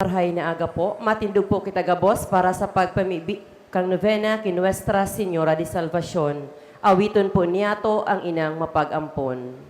Marhay na aga po, matindog po kita gabos para sa pagpamibi kang novena kay Nuestra Señora de Salvacion. Awiton po niyato ang inang mapag-ampon.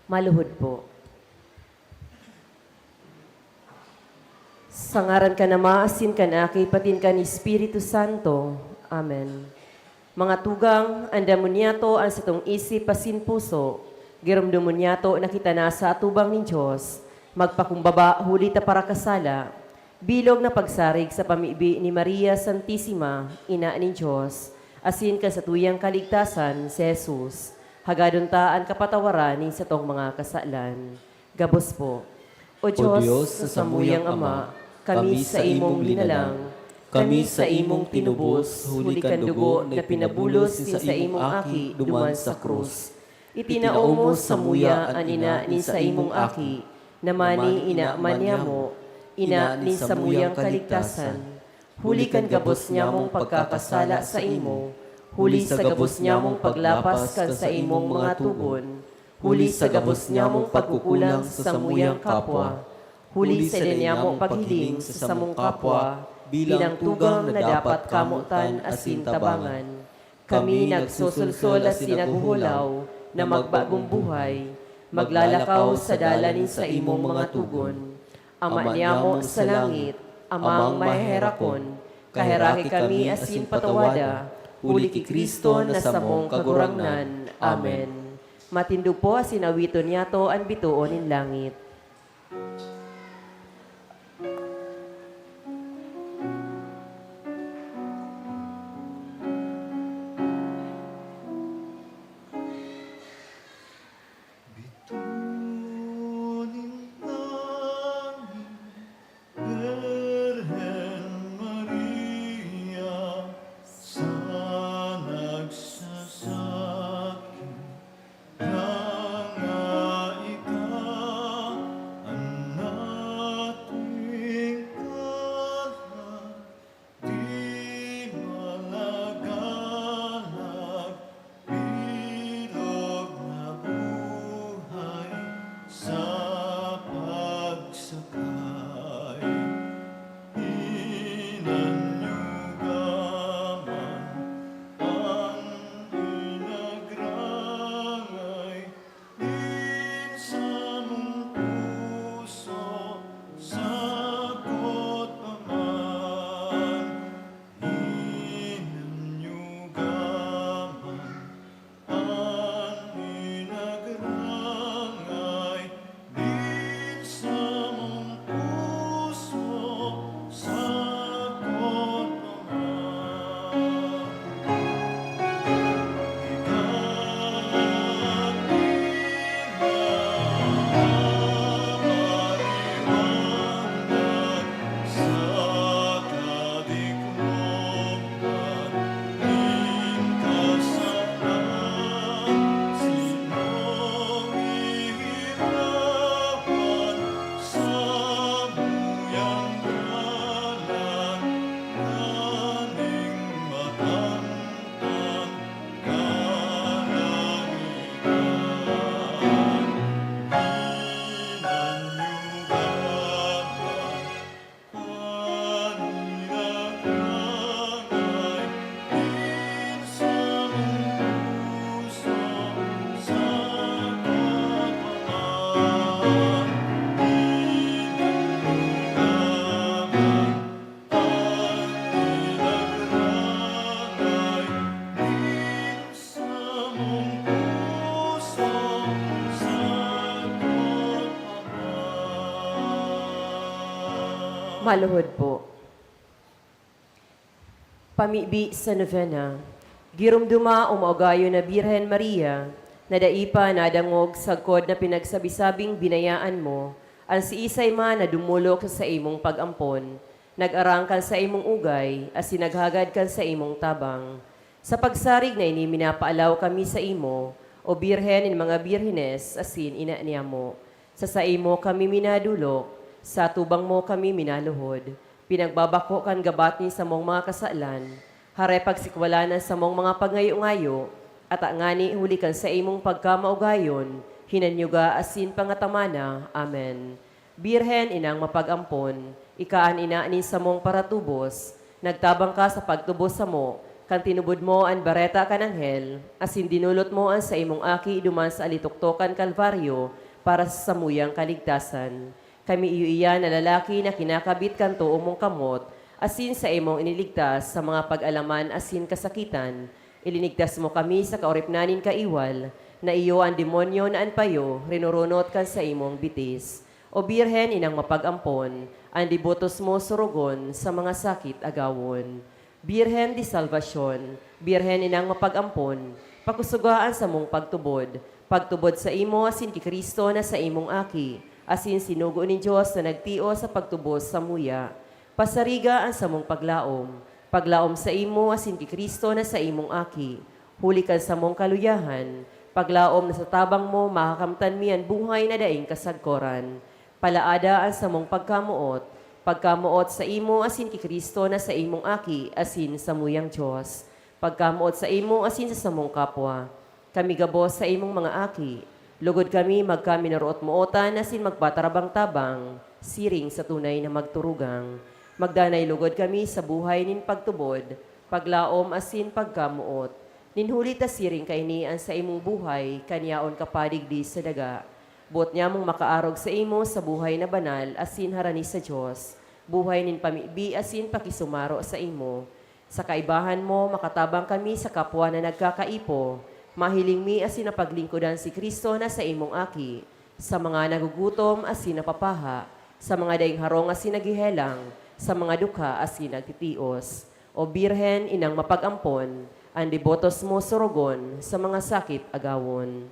Maluhod po. Sa ngaran ka na maasin ka na, kay patin ka ni Espiritu Santo. Amen. Mga tugang, andamunyato ang satong isip pasin puso, giramdamunyato nakita na sa atubang ni Diyos, magpakumbaba huli ta para kasala, bilog na pagsarig sa pamibi ni Maria Santissima, ina ni Diyos, asin ka sa tuyang kaligtasan si Jesus. Hagadon ta ang kapatawaran ni sa tong mga kasalan. Gabos po. O Diyos, sa samuyang Ama, kami sa imong linalang, kami sa imong tinubos, huli kan dugo na pinabulos ni sa imong aki duman sa krus. Itinao mo sa muya an ina ni sa imong aki, namani ina manya mo, ina ni sa muyang kaligtasan. Huli kan gabos niya mong pagkakasala sa imo, huli sa gabos niya mong paglapas kan sa imong mga tugon, huli sa gabos niya mong pagkukulang sa samuyang kapwa, huli sa niya mong paghiling sa samong kapwa, bilang tugang na dapat kamutan asin tabangan. Kami nagsusulsol asin naguhulaw na magbagong buhay, maglalakaw sa dalanin sa imong mga tugon. Ama niya mo sa langit, amang maherakon, kaheraki kami asin patawada, huli ki Kristo na sa mong kagurangnan. Amen. Matindo po sinawiton niyato ang bituon in langit. Maluhod po. Pamibi sa novena. Girumduma umaugayo na Birhen Maria, nadaipa nadangog sagkod na pinagsabisabing binayaan mo, ang si isay man na dumulok sa imong pag-ampon, nag-arangkan sa imong ugay, as sinaghagad kan sa imong tabang. Sa pagsarig na ini minapaalaw kami sa imo, o Birhen in mga birhines, asin ina niya mo. Sa imo kami minadulok, sa tubang mo kami minaluhod. Pinagbabako kan gabat ni sa mong mga kasalan, hare pagsikwalanan sa mong mga pagngayo-ngayo, at angani hulikan sa imong pagkamaugayon, hinanyuga asin pangatamana. Amen. Birhen inang mapag-ampon, ikaan ina ni sa mong paratubos, nagtabang ka sa pagtubos sa mo, kan tinubod mo ang bareta kananghel, asin dinulot mo ang sa imong aki duman sa alituktokan kalbaryo, para sa samuyang kaligtasan. Kami iyo iyan na lalaki na kinakabit kanto umong kamot, asin sa imong iniligtas sa mga pag-alaman asin kasakitan. Ilinigtas mo kami sa kaoripnanin kaiwal, na iyo ang demonyo na anpayo, rinurunot kan sa imong bitis. O Birhen inang mapag-ampon, ang dibotos mo surugon sa mga sakit agawon. Birhen di Salvasyon, Birhen inang mapag-ampon, pakusugaan sa mong pagtubod sa imo asin ki Kristo na sa imong aki, asin sinugo ni Diyos na nagtio sa pagtubos sa muya. Pasariga ang samong paglaom sa imo asin ki Kristo na sa imong aki. Hulikan sa mong kaluyahan, paglaom na sa tabang mo makakamtan miyan buhay na daing kasagkoran. Palaada ang samong pagkamuot sa imo asin ki Kristo na sa imong aki, asin sa muyang Diyos. Pagkamuot sa imo asin sa samong kapwa. Kami gabos sa imong mga aki, lugod kami magkaminaroot mootan asin magpatarabang-tabang, siring sa tunay na magturugang. Magdanay lugod kami sa buhay nin pagtubod, paglaom asin pagkamuot. Ninhulit ta siring kainian sa imong buhay, kanyaon kapadigdi sa daga. Bot niya mong makaarog sa imo sa buhay na banal asin harani sa Diyos. Buhay nin pamibi asin pakisumaro sa imo. Sa kaibahan mo, makatabang kami sa kapwa na nagkakaipo. Mahiling mi asin napaglingkodan si Kristo na sa imong aki, sa mga nagugutom asin napapaha, sa mga daing harong asin nagihelang, sa mga dukha asin nagtitios. O Birhen inang mapag-ampon, ang debotos mo surugon sa mga sakit agawon.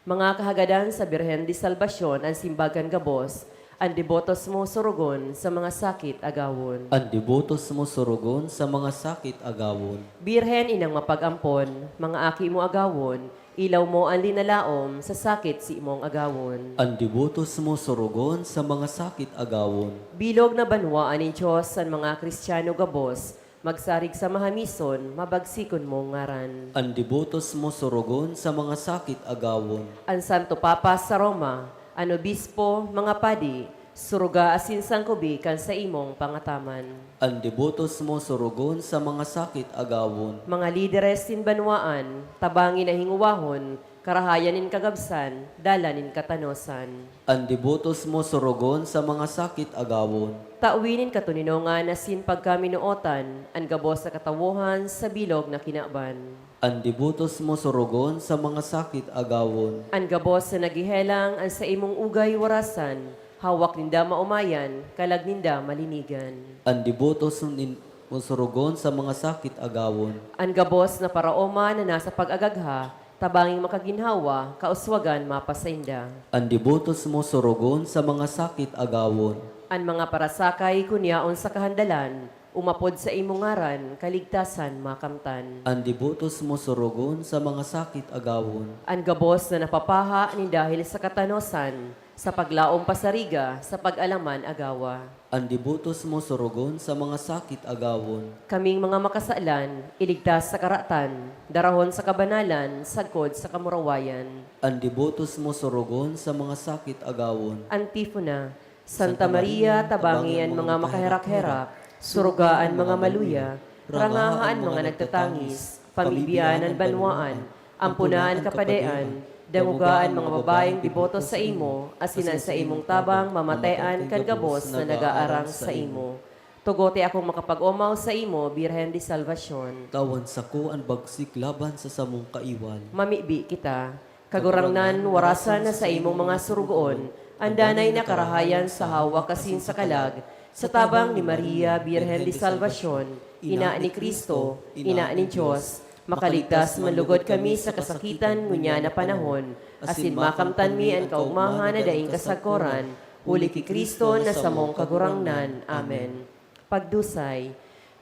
Mga kahagadan sa Birhen di Salvasyon, ang simbagan gabos, ang debotos mo surugon sa mga sakit agawon. Ang debotos mo surugon sa mga sakit agawon. Birhen inang mapag-ampon, mga aki mo agawon, ilaw mo ang linalaom sa sakit si imong agawon. Ang debotos mo surugon sa mga sakit agawon. Bilog na banwaan ni Diyos ang mga Kristiyano gabos, magsarig sa mahamison, mabagsikon mo ngaran. Ang debotos mo surugon sa mga sakit agawon. Ang Santo Papa sa Roma, ang obispo, mga padi, suruga asin sangkubi kan sa imong pangataman. Ang debotos mo surugon sa mga sakit agawon. Mga lideres sin banwaan, tabangin na hinguwahon, karahayanin kagabsan, dalanin katanosan. Ang debotos mo surugon sa mga sakit agawon. Tawinin katuninongan na sin pagkaminuotan, ang gabos sa katawuhan sa bilog na kinaban. Ang debotos mo surugon sa mga sakit agawon. Ang gabos sa nagihelang, ang sa imong ugay warasan, hawak ninda maumayan, kalag ninda malinigan. Ang debotos mo surugon sa mga sakit agawon. Ang gabos na paraoma na nasa pag-agagha, tabanging makaginhawa, kauswagan mapasainda. Ang debotos mo surugon sa mga sakit agawon. Ang mga parasakay kunyaon sa kahandalan, umapod sa imong ngaran, kaligtasan makamtan. Ang debotos mo surugon sa mga sakit agawon. Ang gabos na napapaha ni dahil sa katanosan, sa paglaom pasariga, sa pag-alaman agawa. Ang debotos mo surugon sa mga sakit agawon. Kaming mga makasalan, iligtas sa karatan, darahon sa kabanalan, sagkod sa kamurawayan. Ang debotos mo surugon sa mga sakit agawon. Antifona, Santa Maria, tabangian mga makaherak-herak, surugaan mga maluya, rangahaan mga nagtatangis, pamibiyaanan banwaan, ampunaan kapadean, damugaan mga babaeng deboto sa imo, asinan sa imong tabang, mamatayan kan gabos na nagaarang sa imo. Tugote akong makapag-umaw sa imo, Birhen di Salvasyon. Tawan sa ko ang bagsik laban sa samong kaiwan. Mamibi kita, kagurangnan, warasan na sa imong mga surugoon, andanay na karahayan sa hawak kasin sa kalag, Sa tabang ni Maria, Birhen de Salvacion, Ina ni Cristo, Ina ni Diyos, makaligtas manlugod kami sa kasakitan ngunya na panahon, asin makamtan mi ang kaugmahan na daing kasagkoran, huli ki Kristo na samong kagurangnan. Amen. Pagdusay,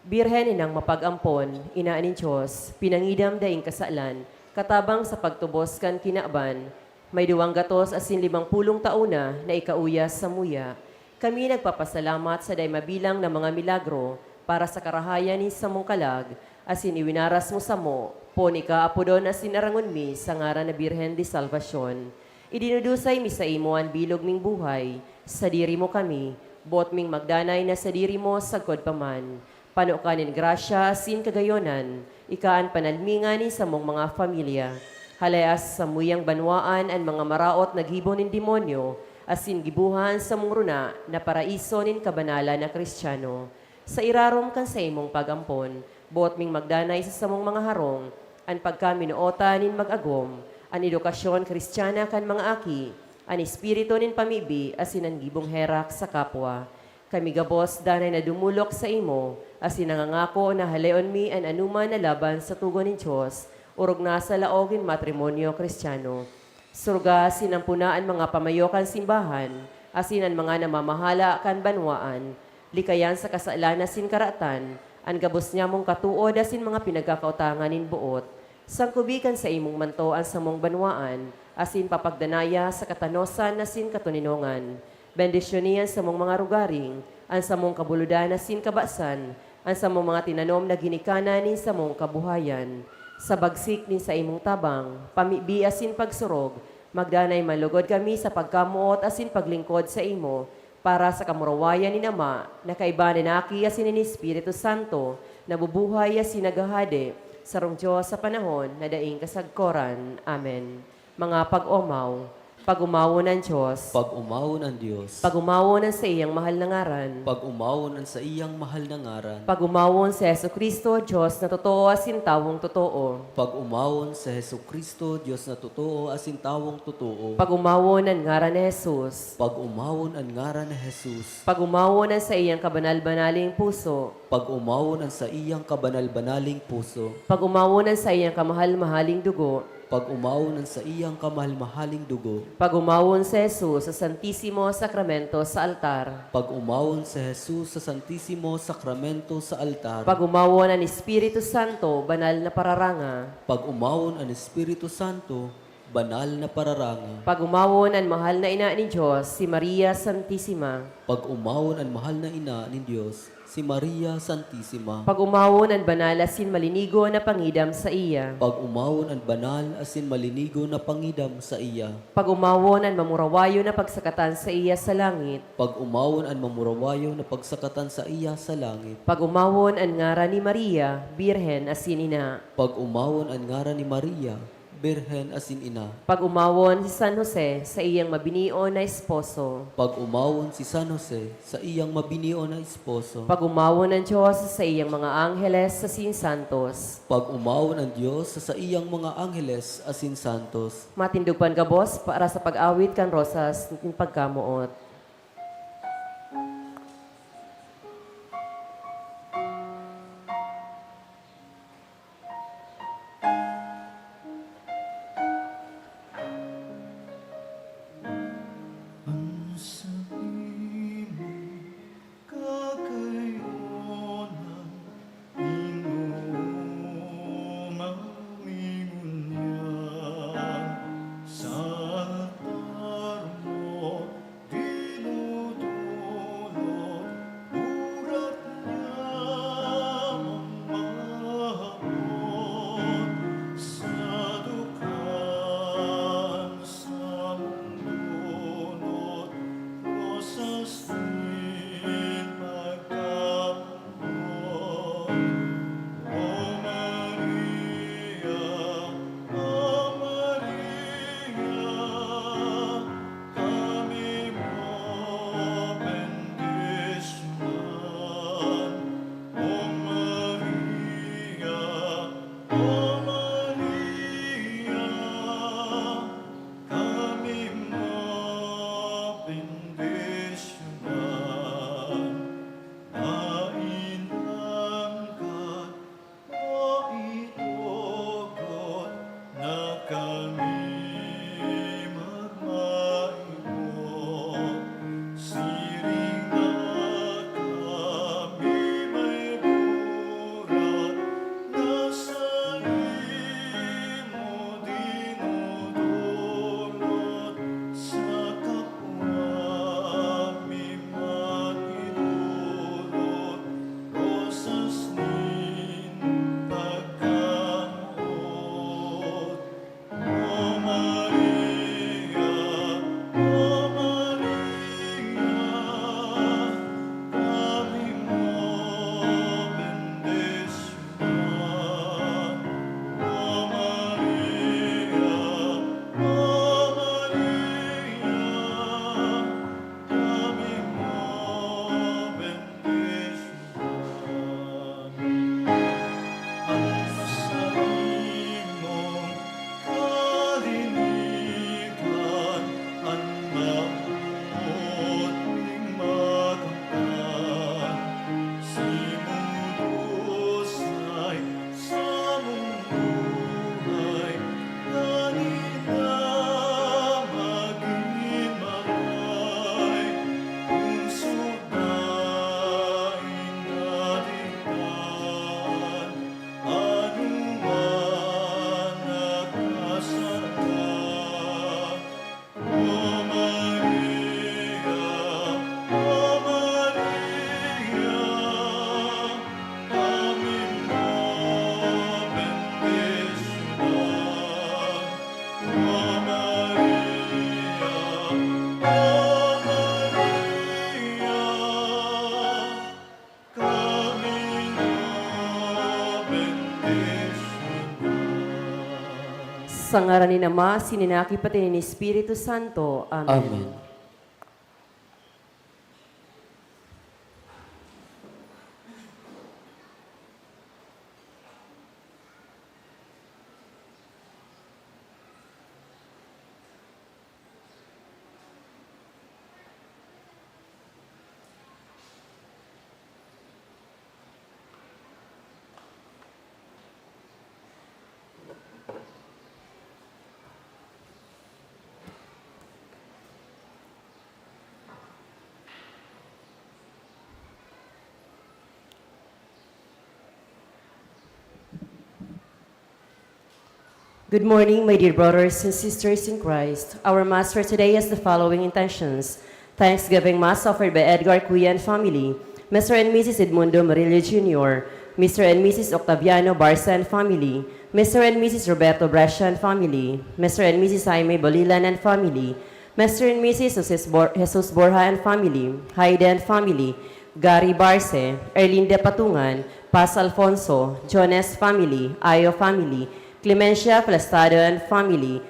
Birhen inang mapagampon, Ina ni Diyos, pinangidam daing kasalan, katabang sa pagtubos kan kinaban, may 2 gatos asin 50 tauna na ikauyas sa muya. Kami nagpapasalamat sa day mabilang na mga milagro para sa karahayan ni samong kalag, asin iwinaras mo sa mo, poni ka apodon asin arangon mi sa ngaran na Birhen de Salvacion. Idinudusay mi sa imo ang bilog ming buhay, sa diri mo kami, bot ming magdanay na sa diri mo sagkod paman. Panukanin grasya asin kagayonan, ikaan panalmingan ni sa mong mga familia. Halayas sa muyang banwaan ang mga maraot naghibon ng demonyo, asin gibuhan sa mong runa na paraiso nin kabanala na Kristiyano. Sa irarom kan sa imong pagampon, bot ming magdanay sa samong mga harong, ang pagkaminuota nin magagom, ang edukasyon Kristiyana kan mga aki, ang espiritu nin pamibi, asin ang gibong herak sa kapwa. Kami gabos danay na dumulok sa imo, asin nangangako na halayon mi ang anuman na laban sa tugon ni Diyos, urog na sa laogin matrimonyo Kristiyano. Surga sinampunaan mga pamayokan simbahan, asinan mga namamahala kan banwaan, likayan sa kasalan na sinkaratan, ang gabos niya mong katuod asin mga pinagkakautangan nin buot, sangkubikan sa imong mantoan sa mong banwaan, asin papagdanaya sa katanosan na sin katuninongan. Bendisyon niyan sa mong mga rugaring, ang sa mong kabuludan na sin kabasan, ang sa mong mga tinanom na ginikanan nin sa mong kabuhayan. Sa bagsik ni sa imong tabang, pamibi asin pagsurog, magdanay malugod kami sa pagkamuot asin paglingkod sa imo, para sa kamurawayan ni Ama, na kaibanan aki asin ni Espiritu Santo, na bubuhay asin nagahade, sarong Diyos sa panahon na daing kasagkoran. Amen. Mga pag-umaw, pag-umawo ng Diyos, Pag-umawon ang Diyos. pag-umawo ng sa iyang mahal na ngaran, Pag-umawon ang sa iyang mahal na ngaran. pag-umawon sa Yesu Kristo, Diyos na totoo asin tawong totoo, Pag-umawon sa Hesus Kristo, Diyos na totoo asin tawong totoo. pag-umawon ng ngaran ni Jesus, Pag-umawon ang ngaran ni Jesus. pag-umawon ng sa iyang kabanal-banaling puso, Pag-umawon ang sa iyang kabanal-banaling puso. pag-umawon ng sa iyang kamahal-mahaling dugo, Pag-umawon ang sa iyang kamahal-mahaling dugo. pag-umawon sa Jesus sa Santisimo Sakramento sa altar, Pag-umawon sa Jesus sa Santisimo Sakramento sa altar. pag-umawon ang Espiritu Santo, banal na pararanga, Pag-umawon ang Espiritu Santo, banal na pararanga. pag-umawon ang mahal na ina ni Diyos, si Maria Santissima, Pag-umawon ang mahal na ina ni Diyos, si Maria Santissima. pag-umawon ang banal asin malinigo na pangidam sa iya, Pag-umawon ang banal asin malinigo na pangidam sa iya. pag-umawon ang mamurawayo na pagsakatan sa iya sa langit, Pag-umawon ang mamurawayo na pagsakatan sa iya sa langit. pag-umawon ang ngaran ni Maria, Birhen asin ina, Pag-umawon ang ngaran ni Maria, Birhen asin ina. pag-umawon si San Jose sa iyang mabinion na esposo, Pag-umawon si San Jose sa iyang mabinion na esposo. pag-umawon ng Diyos sa iyang mga angheles sa sinsantos, Pag-umawon ang Diyos sa iyang mga angheles asin santos. matindugpan ka, boss, para sa pag-awit kan rosas ng pagkamuot. Sa ngalan ni Ama, sininaki pati ni Espiritu Santo. Amen. Amen. Good morning, my dear brothers and sisters in Christ. Our Mass for today has the following intentions. Thanksgiving Mass offered by Edgar Cuya and family, Mr. and Mrs. Edmundo Marillo Jr., Mr. and Mrs. Octaviano Barca and family, Mr. and Mrs. Roberto Brescia and family, Mr. and Mrs. Jaime Bolilan and family, Mr. and Mrs. Jesus Borja and family, Haida and family, Gary Barce, Erlinda Patungan, Paz Alfonso, Jones family, Ayo family, Clemencia Flestado and family,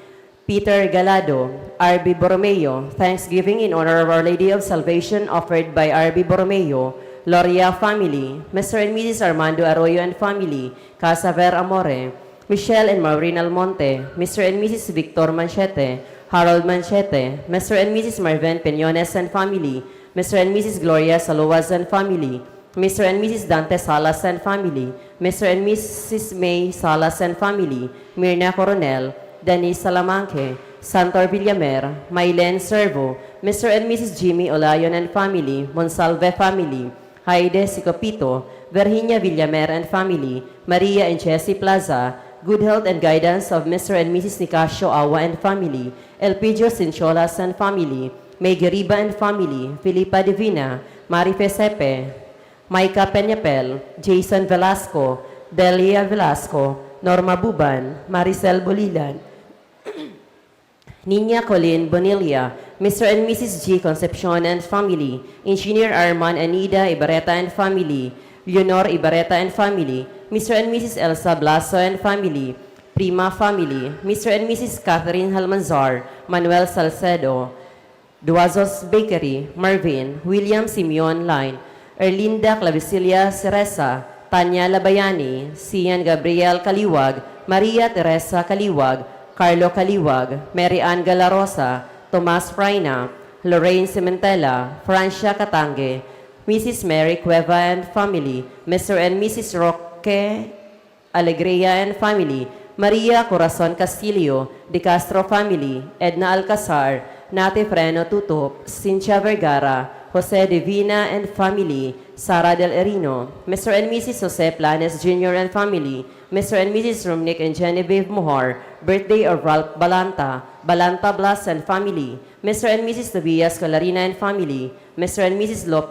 Peter Galado, R.B. Borromeo, Thanksgiving in honor of Our Lady of Salvation offered by R.B. Borromeo, Loria family, Mr. and Mrs. Armando Arroyo and family, Casaver Amore, Michelle and Maureen Almonte, Mr. and Mrs. Victor Manchete, Harold Manchete, Mr. and Mrs. Marven Peñones and family, Mr. and Mrs. Gloria Saluas and family, Mr. and Mrs. Dante Salas and family, Mr. and Mrs. May Salas and family, Mirna Coronel, Denise Salamanque, Santor Villamer, Mailen Servo, Mr. and Mrs. Jimmy Olayon and family, Monsalve family, Haide Sicopito, Virginia Villamer and family, Maria and Jessie Plaza, good health and guidance of Mr. and Mrs. Nicasio Awa and family, Elpidio Sincholas and family, May Geriba and family, Filipa Divina, Marife Sepe, Maika Peñapel, Jason Velasco, Delia Velasco, Norma Buban, Maricel Bolilan, Nina Colin Bonilla, Mr. and Mrs. G. Concepcion and family, Engineer Arman Anida Ibareta and family, Leonor Ibareta and family, Mr. and Mrs. Elsa Blaso and family, Prima family, Mr. and Mrs. Catherine Halmanzar, Manuel Salcedo, Duazos Bakery, Marvin, William Simeon Line, Erlinda Clavicilia Ceresa, Tanya Labayani, Sian Gabriel Kaliwag, Maria Teresa Kaliwag, Carlo Kaliwag, Mary Ann Galarosa, Tomas Fraina, Lorraine Cementela, Francia Katange, Mrs. Mary Cueva and family, Mr. and Mrs. Roque Alegria and family, Maria Corazon Castillo, De Castro family, Edna Alcazar, Nate Freno Tutup, Cynthia Vergara, Jose Divina and family, Sara Del Erino, Mr. and Mrs. Jose Planes Jr. and family, Mr. and Mrs. Rumnik and Genevieve Mohor, birthday of Ralph Balanta, Balanta Blas and family, Mr. and Mrs. Tobias Colarina and family, Mr. and Mrs. Lope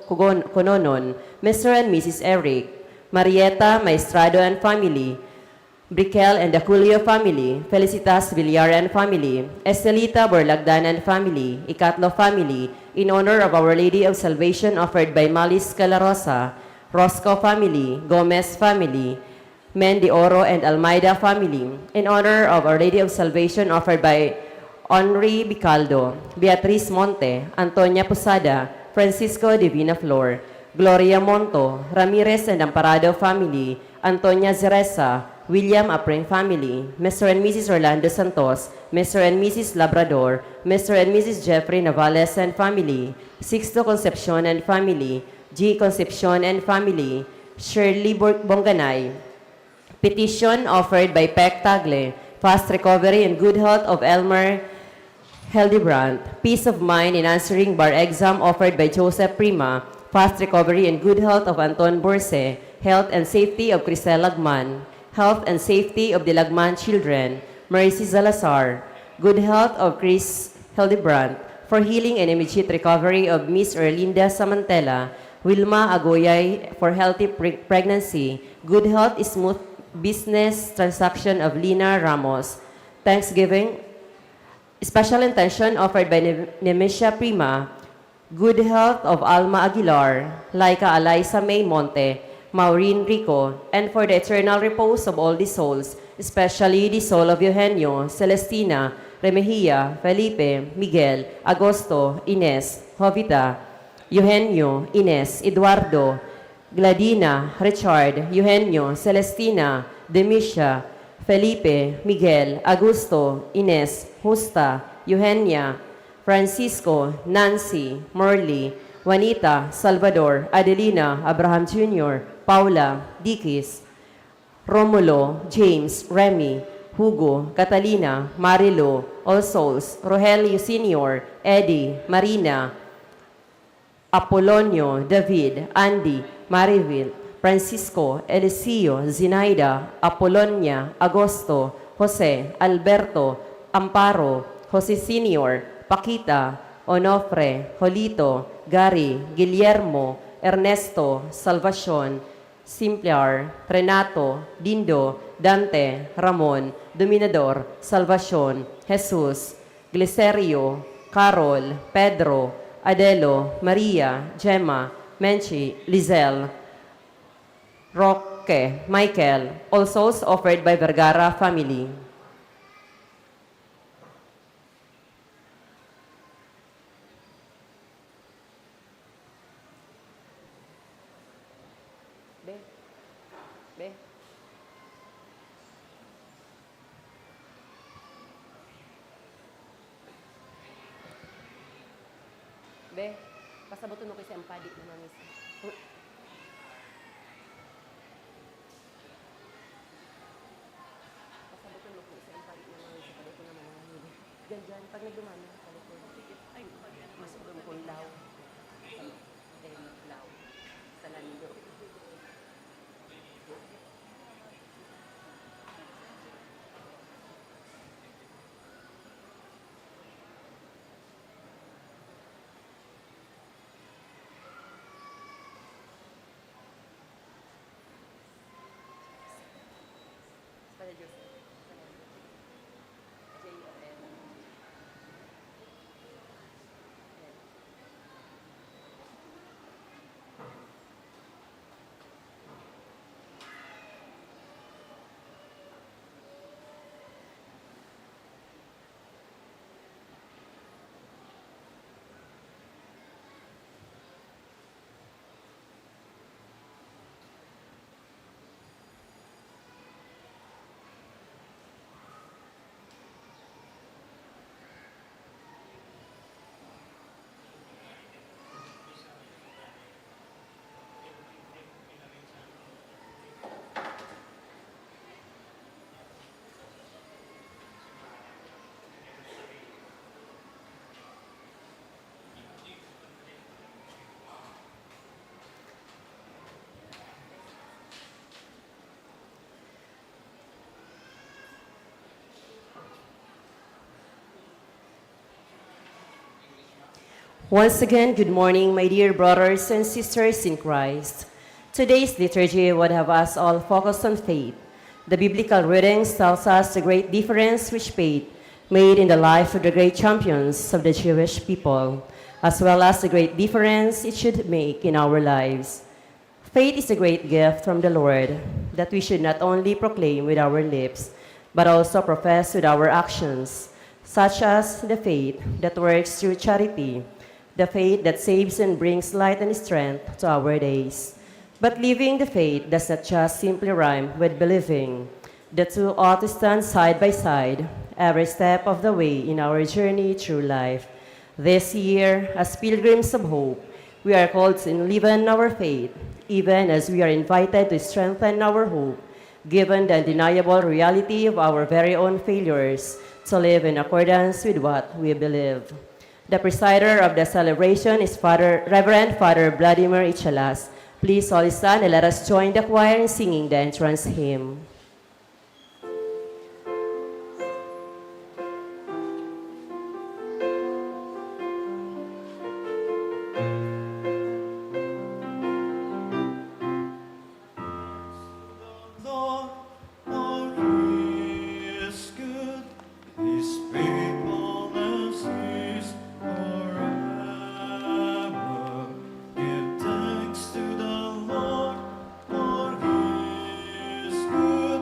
Cononon, Mr. and Mrs. Eric, Marieta Maestrado and family, Briquel and Daculio family, Felicitas Villar and family, Estelita Borlagdan and family, Ikatlo family, in honor of Our Lady of Salvation offered by Malis Calarosa, Roscoe family, Gomez family, Mendy Oro and Almeida family, in honor of Our Lady of Salvation offered by Henri Bicaldo, Beatriz Monte, Antonia Posada, Francisco Divina Flor, Gloria Monto, Ramirez and Amparado family, Antonia Zeresa, William Apring family, Mr. and Mrs. Orlando Santos, Mr. and Mrs. Labrador, Mr. and Mrs. Jeffrey Navales and family, Sixto Concepcion and family, G. Concepcion and family, Shirley Bonganay. Petition offered by Peck Tagle, fast recovery and good health of Elmer Hildebrandt, peace of mind in answering bar exam offered by Joseph Prima, fast recovery and good health of Anton Borse, health and safety of Crisel Lagman, health and safety of the Lagman children, Mercy Salazar, good health of Chris Hildebrandt, for healing and immediate recovery of Miss Erlinda Samantela, Wilma Agoyay for healthy pregnancy, good health, smooth business transaction of Lina Ramos, Thanksgiving, special intention offered by Nemesia Prima, good health of Alma Aguilar, Laika Alaisa May Monte, Maureen Rico, and for the eternal repose of all the souls, especially the soul of Eugenio, Celestina, Remejia, Felipe, Miguel, Agosto, Ines, Jovita, Eugenio, Ines, Eduardo, Gladina, Richard, Eugenio, Celestina, Demisha, Felipe, Miguel, Augusto, Ines, Justa, Eugenia, Francisco, Nancy, Morley, Juanita, Salvador, Adelina, Abraham Jr., Paula, Dikis, Romulo, James, Remy, Hugo, Catalina, Marilo, All Souls, Rogelio Sr., Eddie, Marina, Apolonio, David, Andy, Marivil, Francisco, Eliseo, Zinaida, Apolonia, Agosto, Jose, Alberto, Amparo, Jose Sr., Paquita, Onofre, Jolito, Gary, Guillermo, Ernesto, Salvacion, Simplar, Renato, Dindo, Dante, Ramon, Dominador, Salvacion, Jesus, Glicerio, Carol, Pedro, Adelo, Maria, Gemma, Menchi, Lizelle, Roque, Michael, all souls offered by Vergara family. Be, be. Be, pasaboto no kasi ang padi na namis. Pasaboto no kasi ang padi na namis. Pasaboto naman ang huli. Diyan, pag nagdumano, pasaboto. Ay, mas udom kong law. Law. Sa lando. Para Joseph. J-O-N. Once again, good morning, my dear brothers and sisters in Christ. Today's liturgy would have us all focus on faith. The biblical readings tells us the great difference which faith made in the life of the great champions of the Jewish people, as well as the great difference it should make in our lives. Faith is a great gift from the Lord that we should not only proclaim with our lips, but also profess with our actions, such as the faith that works through charity, the faith that saves and brings light and strength to our days. But living the faith does not just simply rhyme with believing. The two ought to stand side by side every step of the way in our journey through life. This year, as pilgrims of hope, we are called to enliven our faith, even as we are invited to strengthen our hope, given the undeniable reality of our very own failures, to live in accordance with what we believe. The presider of the celebration is Reverend Father Vladimir Ichalas. Please all stand and let us join the choir in singing the entrance hymn. Good.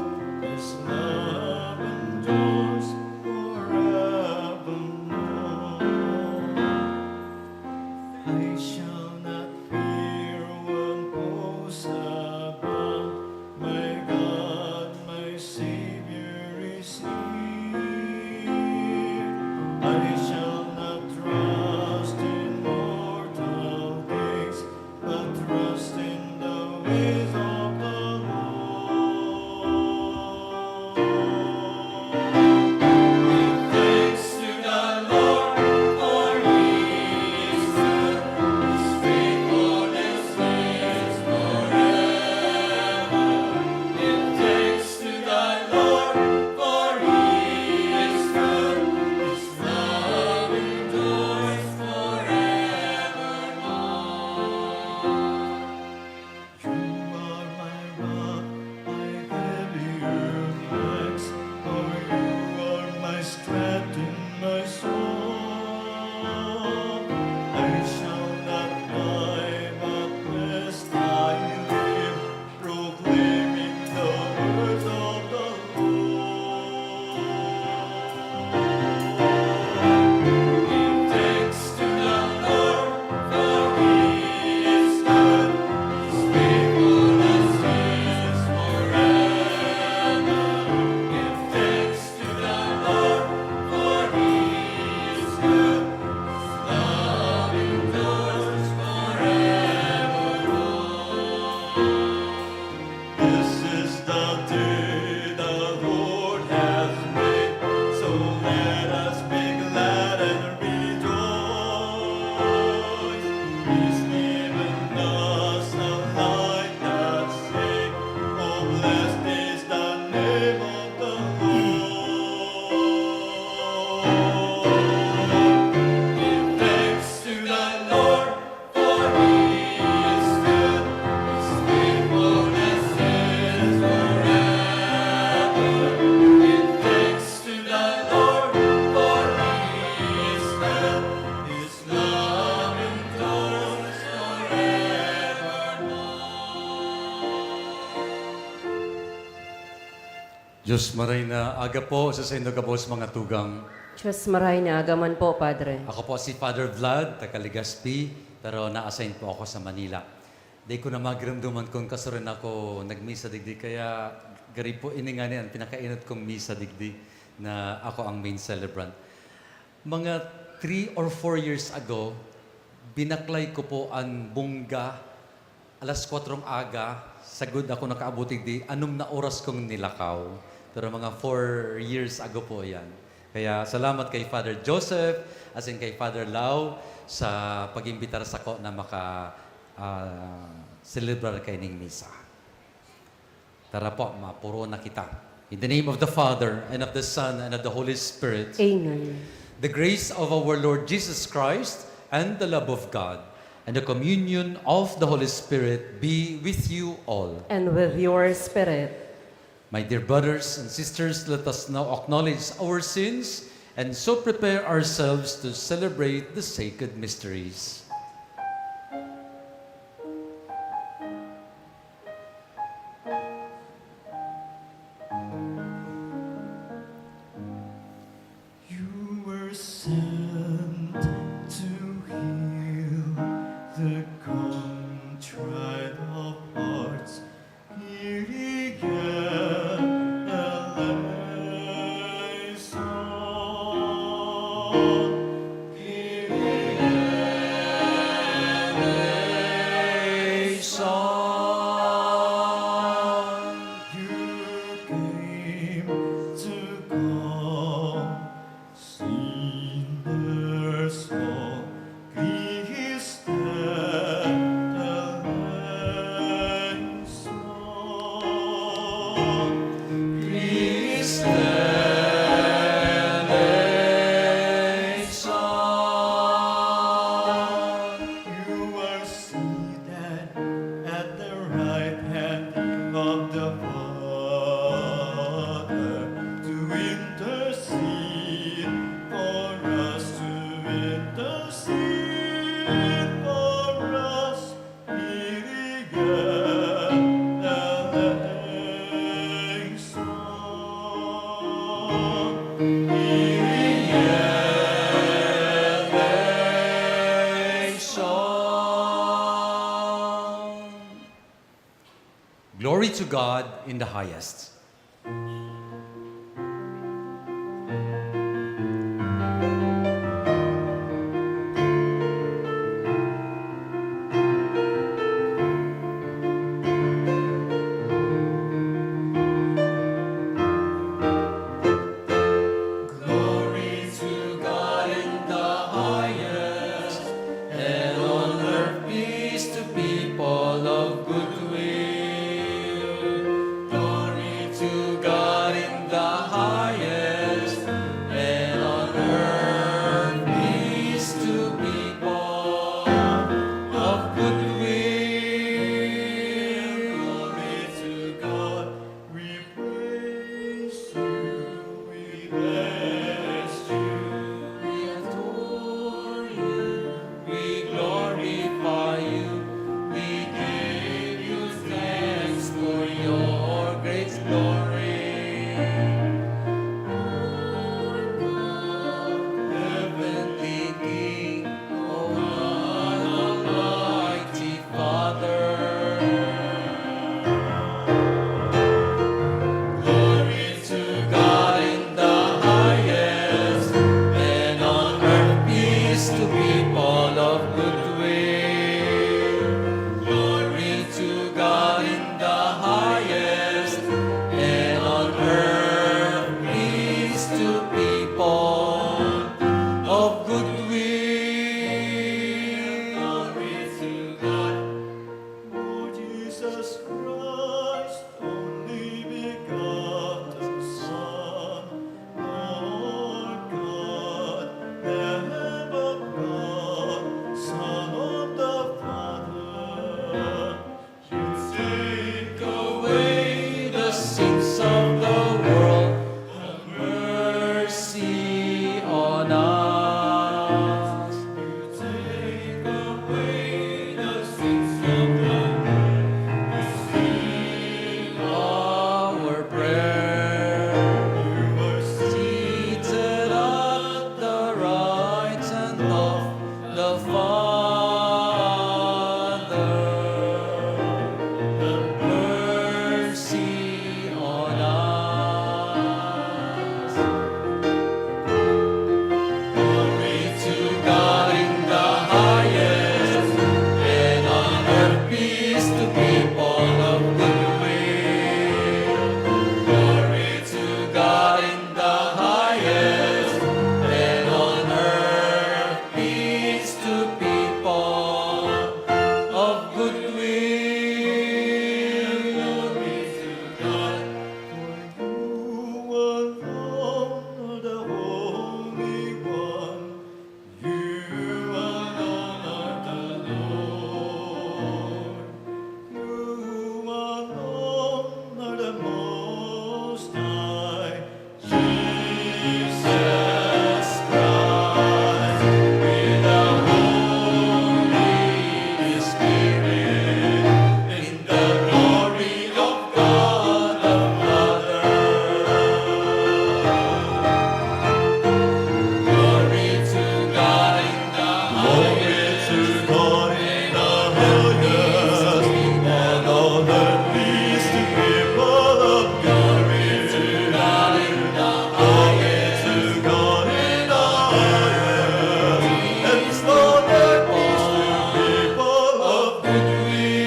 Diyos maray na aga po sa inyong kabos mga tugang. Diyos maray na agaman po, Padre. Ako po si Father Vlad, taga Legazpi, pero na-assign po ako sa Manila. Di ko na magramduman kung kasurin ako nagmisa digdi, kaya gari po iningani ang pinakainat kong misa digdi na ako ang main celebrant. Mga 3 or 4 years ago, binaklay ko po ang bungga, alas 4 aga, sagod ako nakaabuti di, anong na oras kong nilakaw. Pero mga 4 years ago po yan. Kaya salamat kay Father Joseph, as in kay Father Lau, sa pag-imbitar sa ko na celebrar kay ning misa. Tara po, mapuro na kita. In the name of the Father, and of the Son, and of the Holy Spirit, Amen. the grace of our Lord Jesus Christ, and the love of God, and the communion of the Holy Spirit be with you all. And with your spirit. My dear brothers and sisters, let us now acknowledge our sins and so prepare ourselves to celebrate the sacred mysteries. You were sent to heal the contrite of hearts. Here again, eleison. Here eleison. You came to call sinners all. Christ eleison. Christ eleison. You are seated at the right hand of the Father to intercede for us, to intercede for us. Here again, eleison. Eleison. Glory to God in the highest. Glory to God in the highest, and on earth peace to people of good will. Glory to God in the highest, and on earth peace to people of good will. Glory to God, we praise you, we bless you, we adore you, we glorify you, we give you thanks for your great glory. Lord God, heavenly King, O God, Almighty Father. Glory to God in the highest, and on earth peace to people of good will. Glory to God in the highest, and on earth peace to people of good will. Glory to God. Lord Jesus Christ, only begotten Son, Lord God, Lamb of God, Son of the Father, you take away the sins of the world. Have mercy on us. the Father, have mercy on us. Glory to God in the highest, and on earth peace to people of good will. Glory to God in the highest, and on earth peace to people of good will. Glory to God. You alone are the Holy One. You alone are the Lord. You alone are the Most High. Jesus Christ, with the Holy Spirit, in the glory of God the Father. Glory to God in the highest, and on earth peace to people of glory to God in the highest, God in the highest, and on earth peace to people of good will,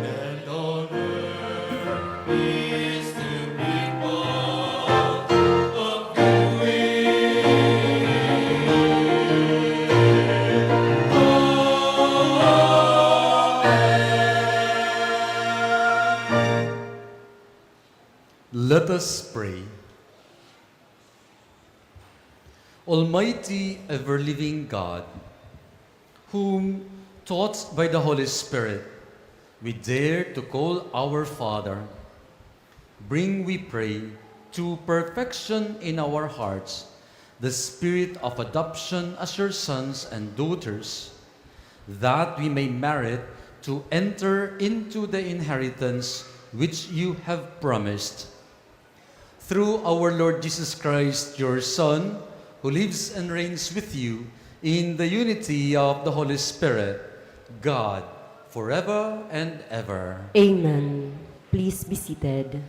and on earth peace to people of good Let us pray. Almighty, ever-living God, whom, taught by the Holy Spirit, we dare to call our Father, bring, we pray, to perfection in our hearts the spirit of adoption as your sons and daughters, that we may merit to enter into the inheritance which you have promised. Through our Lord Jesus Christ, your Son, who lives and reigns with you in the unity of the Holy Spirit, God, forever and ever. Amen. Please be seated.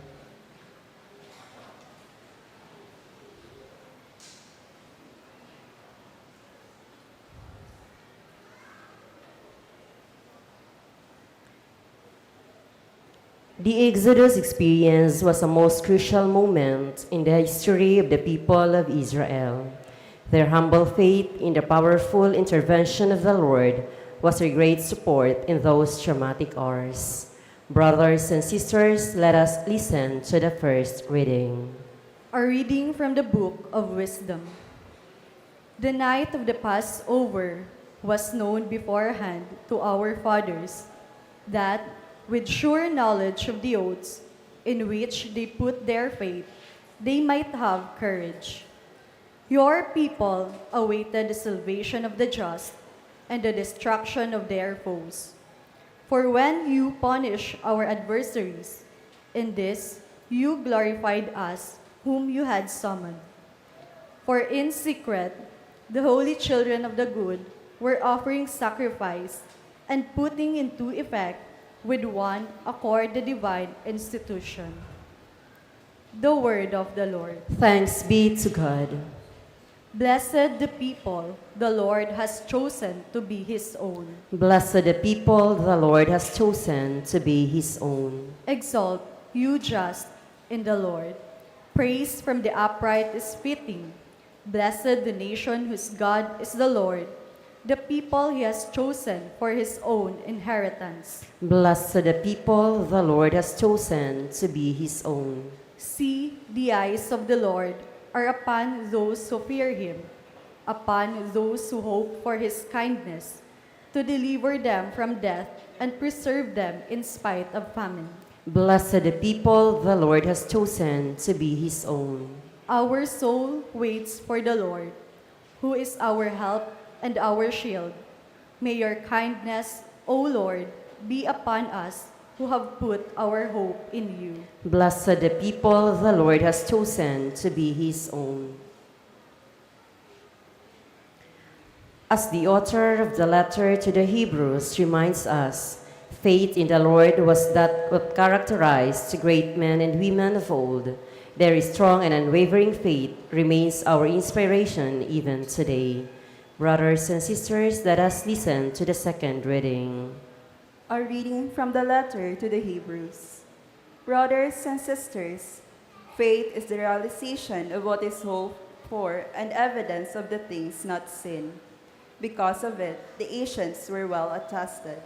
The Exodus experience was a most crucial moment in the history of the people of Israel. Their humble faith in the powerful intervention of the Lord was a great support in those traumatic hours. Brothers and sisters, let us listen to the first reading. A reading from the Book of Wisdom. The night of the Passover was known beforehand to our fathers, that with sure knowledge of the oaths in which they put their faith, they might have courage. Your people awaited the salvation of the just and the destruction of their foes. For when you punish our adversaries, in this you glorified us whom you had summoned. For in secret, the holy children of the good were offering sacrifice and putting into effect with one accord the divine institution. The word of the Lord. Thanks be to God. Blessed the people the Lord has chosen to be his own. Blessed the people the Lord has chosen to be his own. Exalt, you just, in the Lord. Praise from the upright is fitting. Blessed the nation whose God is the Lord, the people he has chosen for his own inheritance. Blessed the people the Lord has chosen to be his own. See, the eyes of the Lord are upon those who fear him, upon those who hope for his kindness, to deliver them from death and preserve them in spite of famine. Blessed the people the Lord has chosen to be his own. Our soul waits for the Lord, who is our help and our shield. May your kindness, O Lord, be upon us who have put our hope in you. Blessed the people the Lord has chosen to be his own. As the author of the letter to the Hebrews reminds us, faith in the Lord was that what characterized the great men and women of old. Their strong and unwavering faith remains our inspiration even today. Brothers and sisters, let us listen to the second reading. A reading from the letter to the Hebrews. Brothers and sisters, faith is the realization of what is hoped for and evidence of the things not seen. Because of it, the ancients were well attested.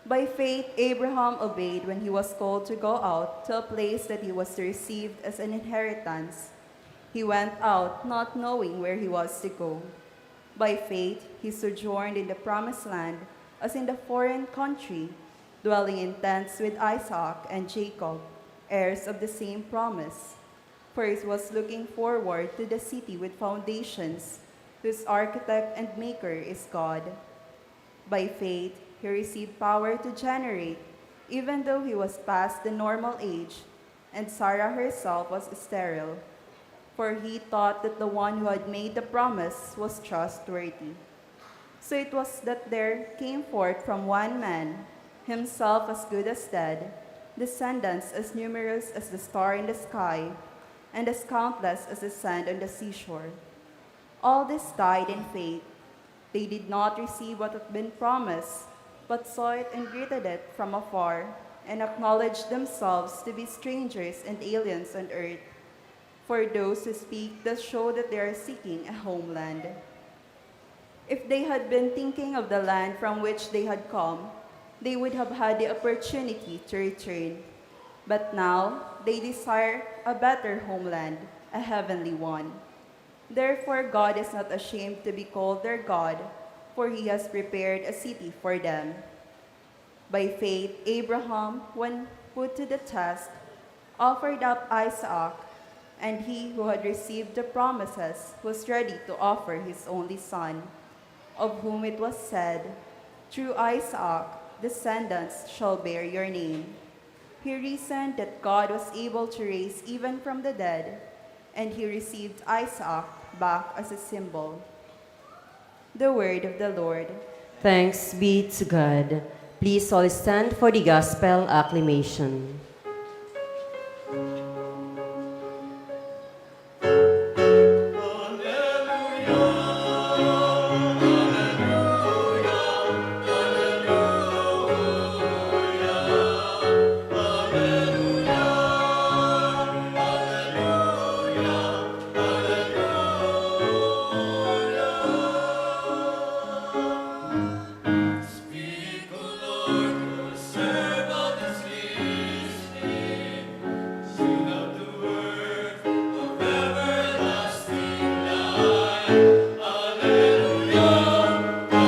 By faith, Abraham obeyed when he was called to go out to a place that he was to receive as an inheritance. He went out not knowing where he was to go. By faith, he sojourned in the promised land as in the foreign country, dwelling in tents with Isaac and Jacob, heirs of the same promise. For he was looking forward to the city with foundations, whose architect and maker is God. By faith, he received power to generate, even though he was past the normal age, and Sarah herself was sterile. For he thought that the one who had made the promise was trustworthy. So it was that there came forth from one man, himself as good as dead, descendants as numerous as the star in the sky, and as countless as the sand on the seashore. All this died in faith. They did not receive what had been promised, but saw it and greeted it from afar, and acknowledged themselves to be strangers and aliens on earth. For those who speak thus show that they are seeking a homeland. If they had been thinking of the land from which they had come, they would have had the opportunity to return. But now they desire a better homeland, a heavenly one. Therefore God is not ashamed to be called their God, for he has prepared a city for them. By faith, Abraham, when put to the test, offered up Isaac, and he who had received the promises was ready to offer his only son, of whom it was said, "Through Isaac, descendants shall bear your name." He reasoned that God was able to raise even from the dead, and he received Isaac back as a symbol. The word of the Lord. Thanks be to God. Please all stand for the gospel acclamation. Speak, O Lord, your servant is listening. Seal up the word of everlasting life. Alleluia, alleluia,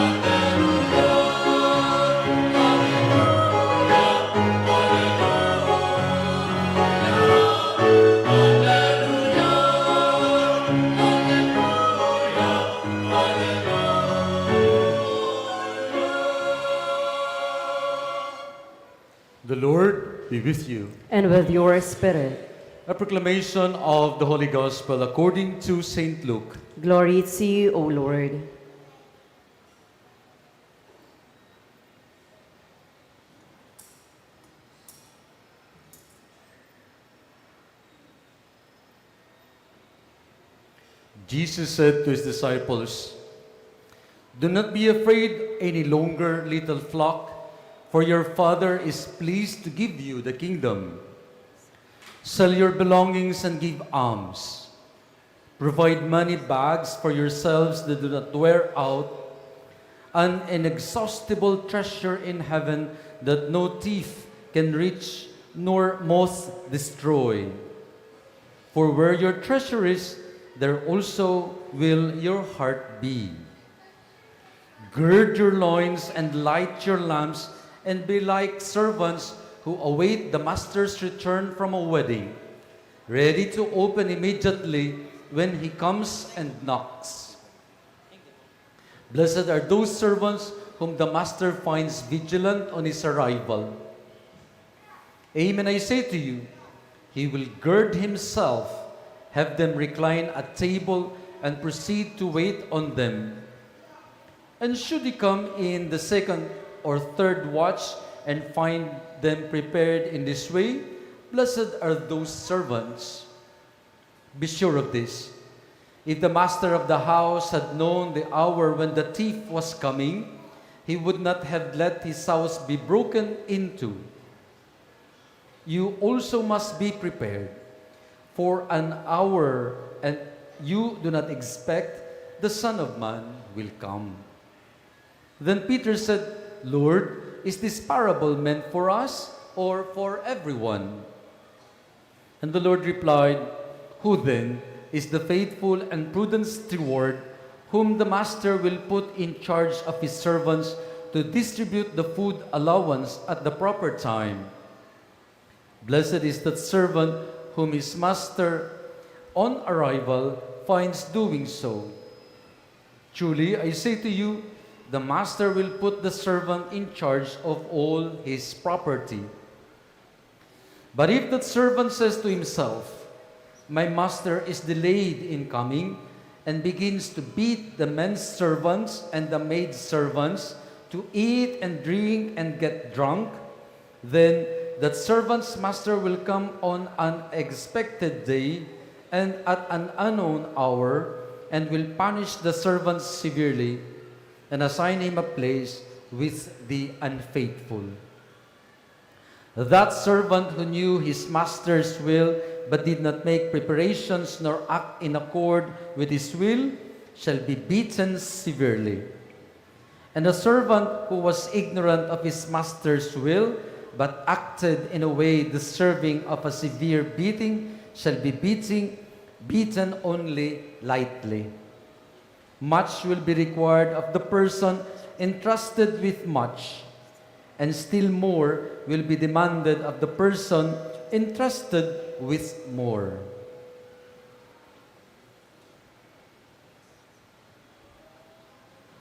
The Lord be with you. And with your spirit, A proclamation of the Holy Gospel according to St. Luke. glory to you, O Lord. Jesus said to his disciples, "Do not be afraid any longer, little flock, for your Father is pleased to give you the kingdom. Sell your belongings and give alms. Provide money bags for yourselves that do not wear out, an inexhaustible treasure in heaven that no thief can reach nor moth destroy. For where your treasure is, there also will your heart be. Gird your loins and light your lamps, and be like servants who await the master's return from a wedding, ready to open immediately when he comes and knocks. Blessed are those servants whom the master finds vigilant on his arrival. Amen, I say to you, he will gird himself, have them recline at table, and proceed to wait on them. And should he come in the second or third watch and find them prepared in this way, blessed are those servants. Be sure of this. If the master of the house had known the hour when the thief was coming, he would not have let his house be broken into. You also must be prepared, for an hour and you do not expect the Son of Man will come. Then Peter said, Lord, is this parable meant for us or for everyone? And the Lord replied, Who then is the faithful and prudent steward whom the master will put in charge of his servants to distribute the food allowance at the proper time? Blessed is that servant whom his master on arrival finds doing so. Truly, I say to you, the master will put the servant in charge of all his property. But if that servant says to himself, My master is delayed in coming, and begins to beat the men servants and the maid servants, to eat and drink and get drunk, then that servant's master will come on an unexpected day and at an unknown hour, and will punish the servant severely, and assign him a place with the unfaithful. That servant who knew his master's will, but did not make preparations nor act in accord with his will, shall be beaten severely. And the servant who was ignorant of his master's will, but acted in a way deserving of a severe beating, shall be beaten only lightly. Much will be required of the person entrusted with much, and still more will be demanded of the person entrusted with more.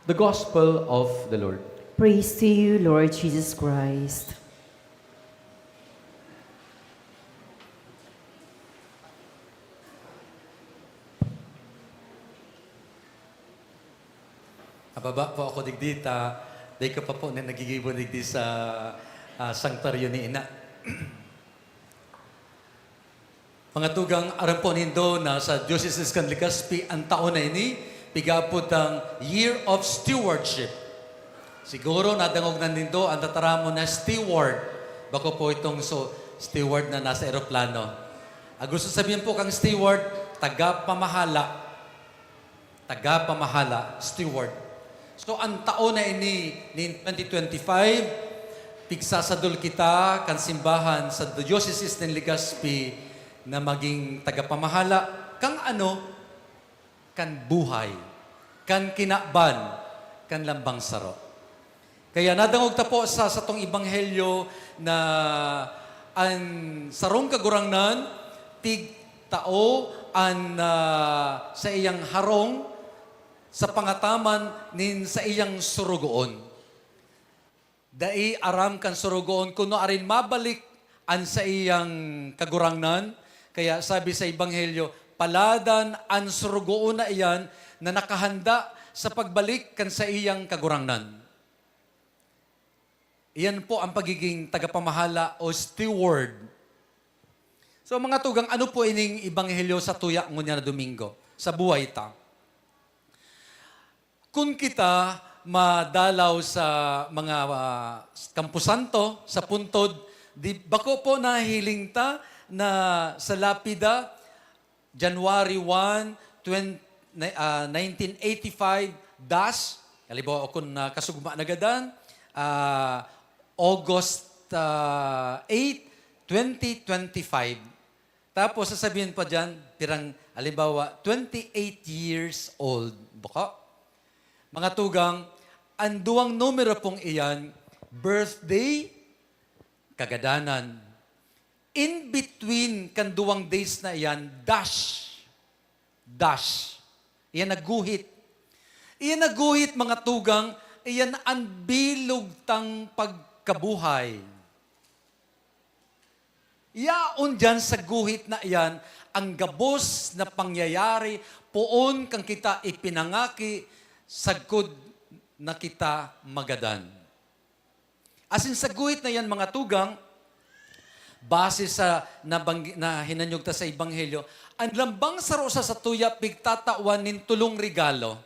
The Gospel of the Lord. Praise to you, Lord Jesus Christ. Ababa po ako digdita, day ko pa po na nagigibon digdi sa sanktuaryo ni Ina. Mga tugang aram po nindo na sa Diocese kan Legazpi ang taon na ini, pigapod ang Year of Stewardship. Siguro nadangog na nindo ang tataramo na steward. Bako po itong steward na nasa eroplano. Gusto sabihin po kang steward, taga-pamahala. Taga-pamahala, steward. So, ang taon na ini, ni 2025, pigsasadol kita, kan simbahan sa Diocese ng Legazpi na maging tagapamahala, kang ano, kan buhay, kan kinakban, kan lambang saro. Kaya nadangog ta po sa tong ibanghelyo na ang sarong kagurangnan, tig tao an sa iyang harong, sa pangataman nin sa iyang surugoon. Dai aram kan surugoon kuno arin mabalik an sa iyang kagurangnan. Kaya sabi sa Ebanghelyo, paladan an surugoon na iyan na nakahanda sa pagbalik kan sa iyang kagurangnan. Iyan po ang pagiging tagapamahala o steward. So mga tugang, ano po ining Ebanghelyo sa tuyak ngunya na Domingo? Sa buhay ta. Kung kita madalaw sa mga kampusanto, sa puntod, di bako po nahiling ta na sa lapida, January 1, 1985, kalibaw ako na kasugma nagadan, August 8, 2025. Tapos sasabihin pa dyan, pirang, halimbawa, 28 years old. Baka? Mga tugang, ang duwang numero pong iyan, birthday, kagadanan. In between kan duwang days na iyan, dash. Dash. Iyan naguhit. Iyan naguhit, mga tugang, iyan ang bilog tang pagkabuhay. Yaon dyan sa guhit na iyan, ang gabos na pangyayari, poon kang kita ipinangaki, sagkod na kita magadan. Asin sa guhit na yan mga tugang, base sa na hinanyog ta sa Ebanghelyo, ang lambang sarosa sa tuya pigtatawan nin tulong regalo.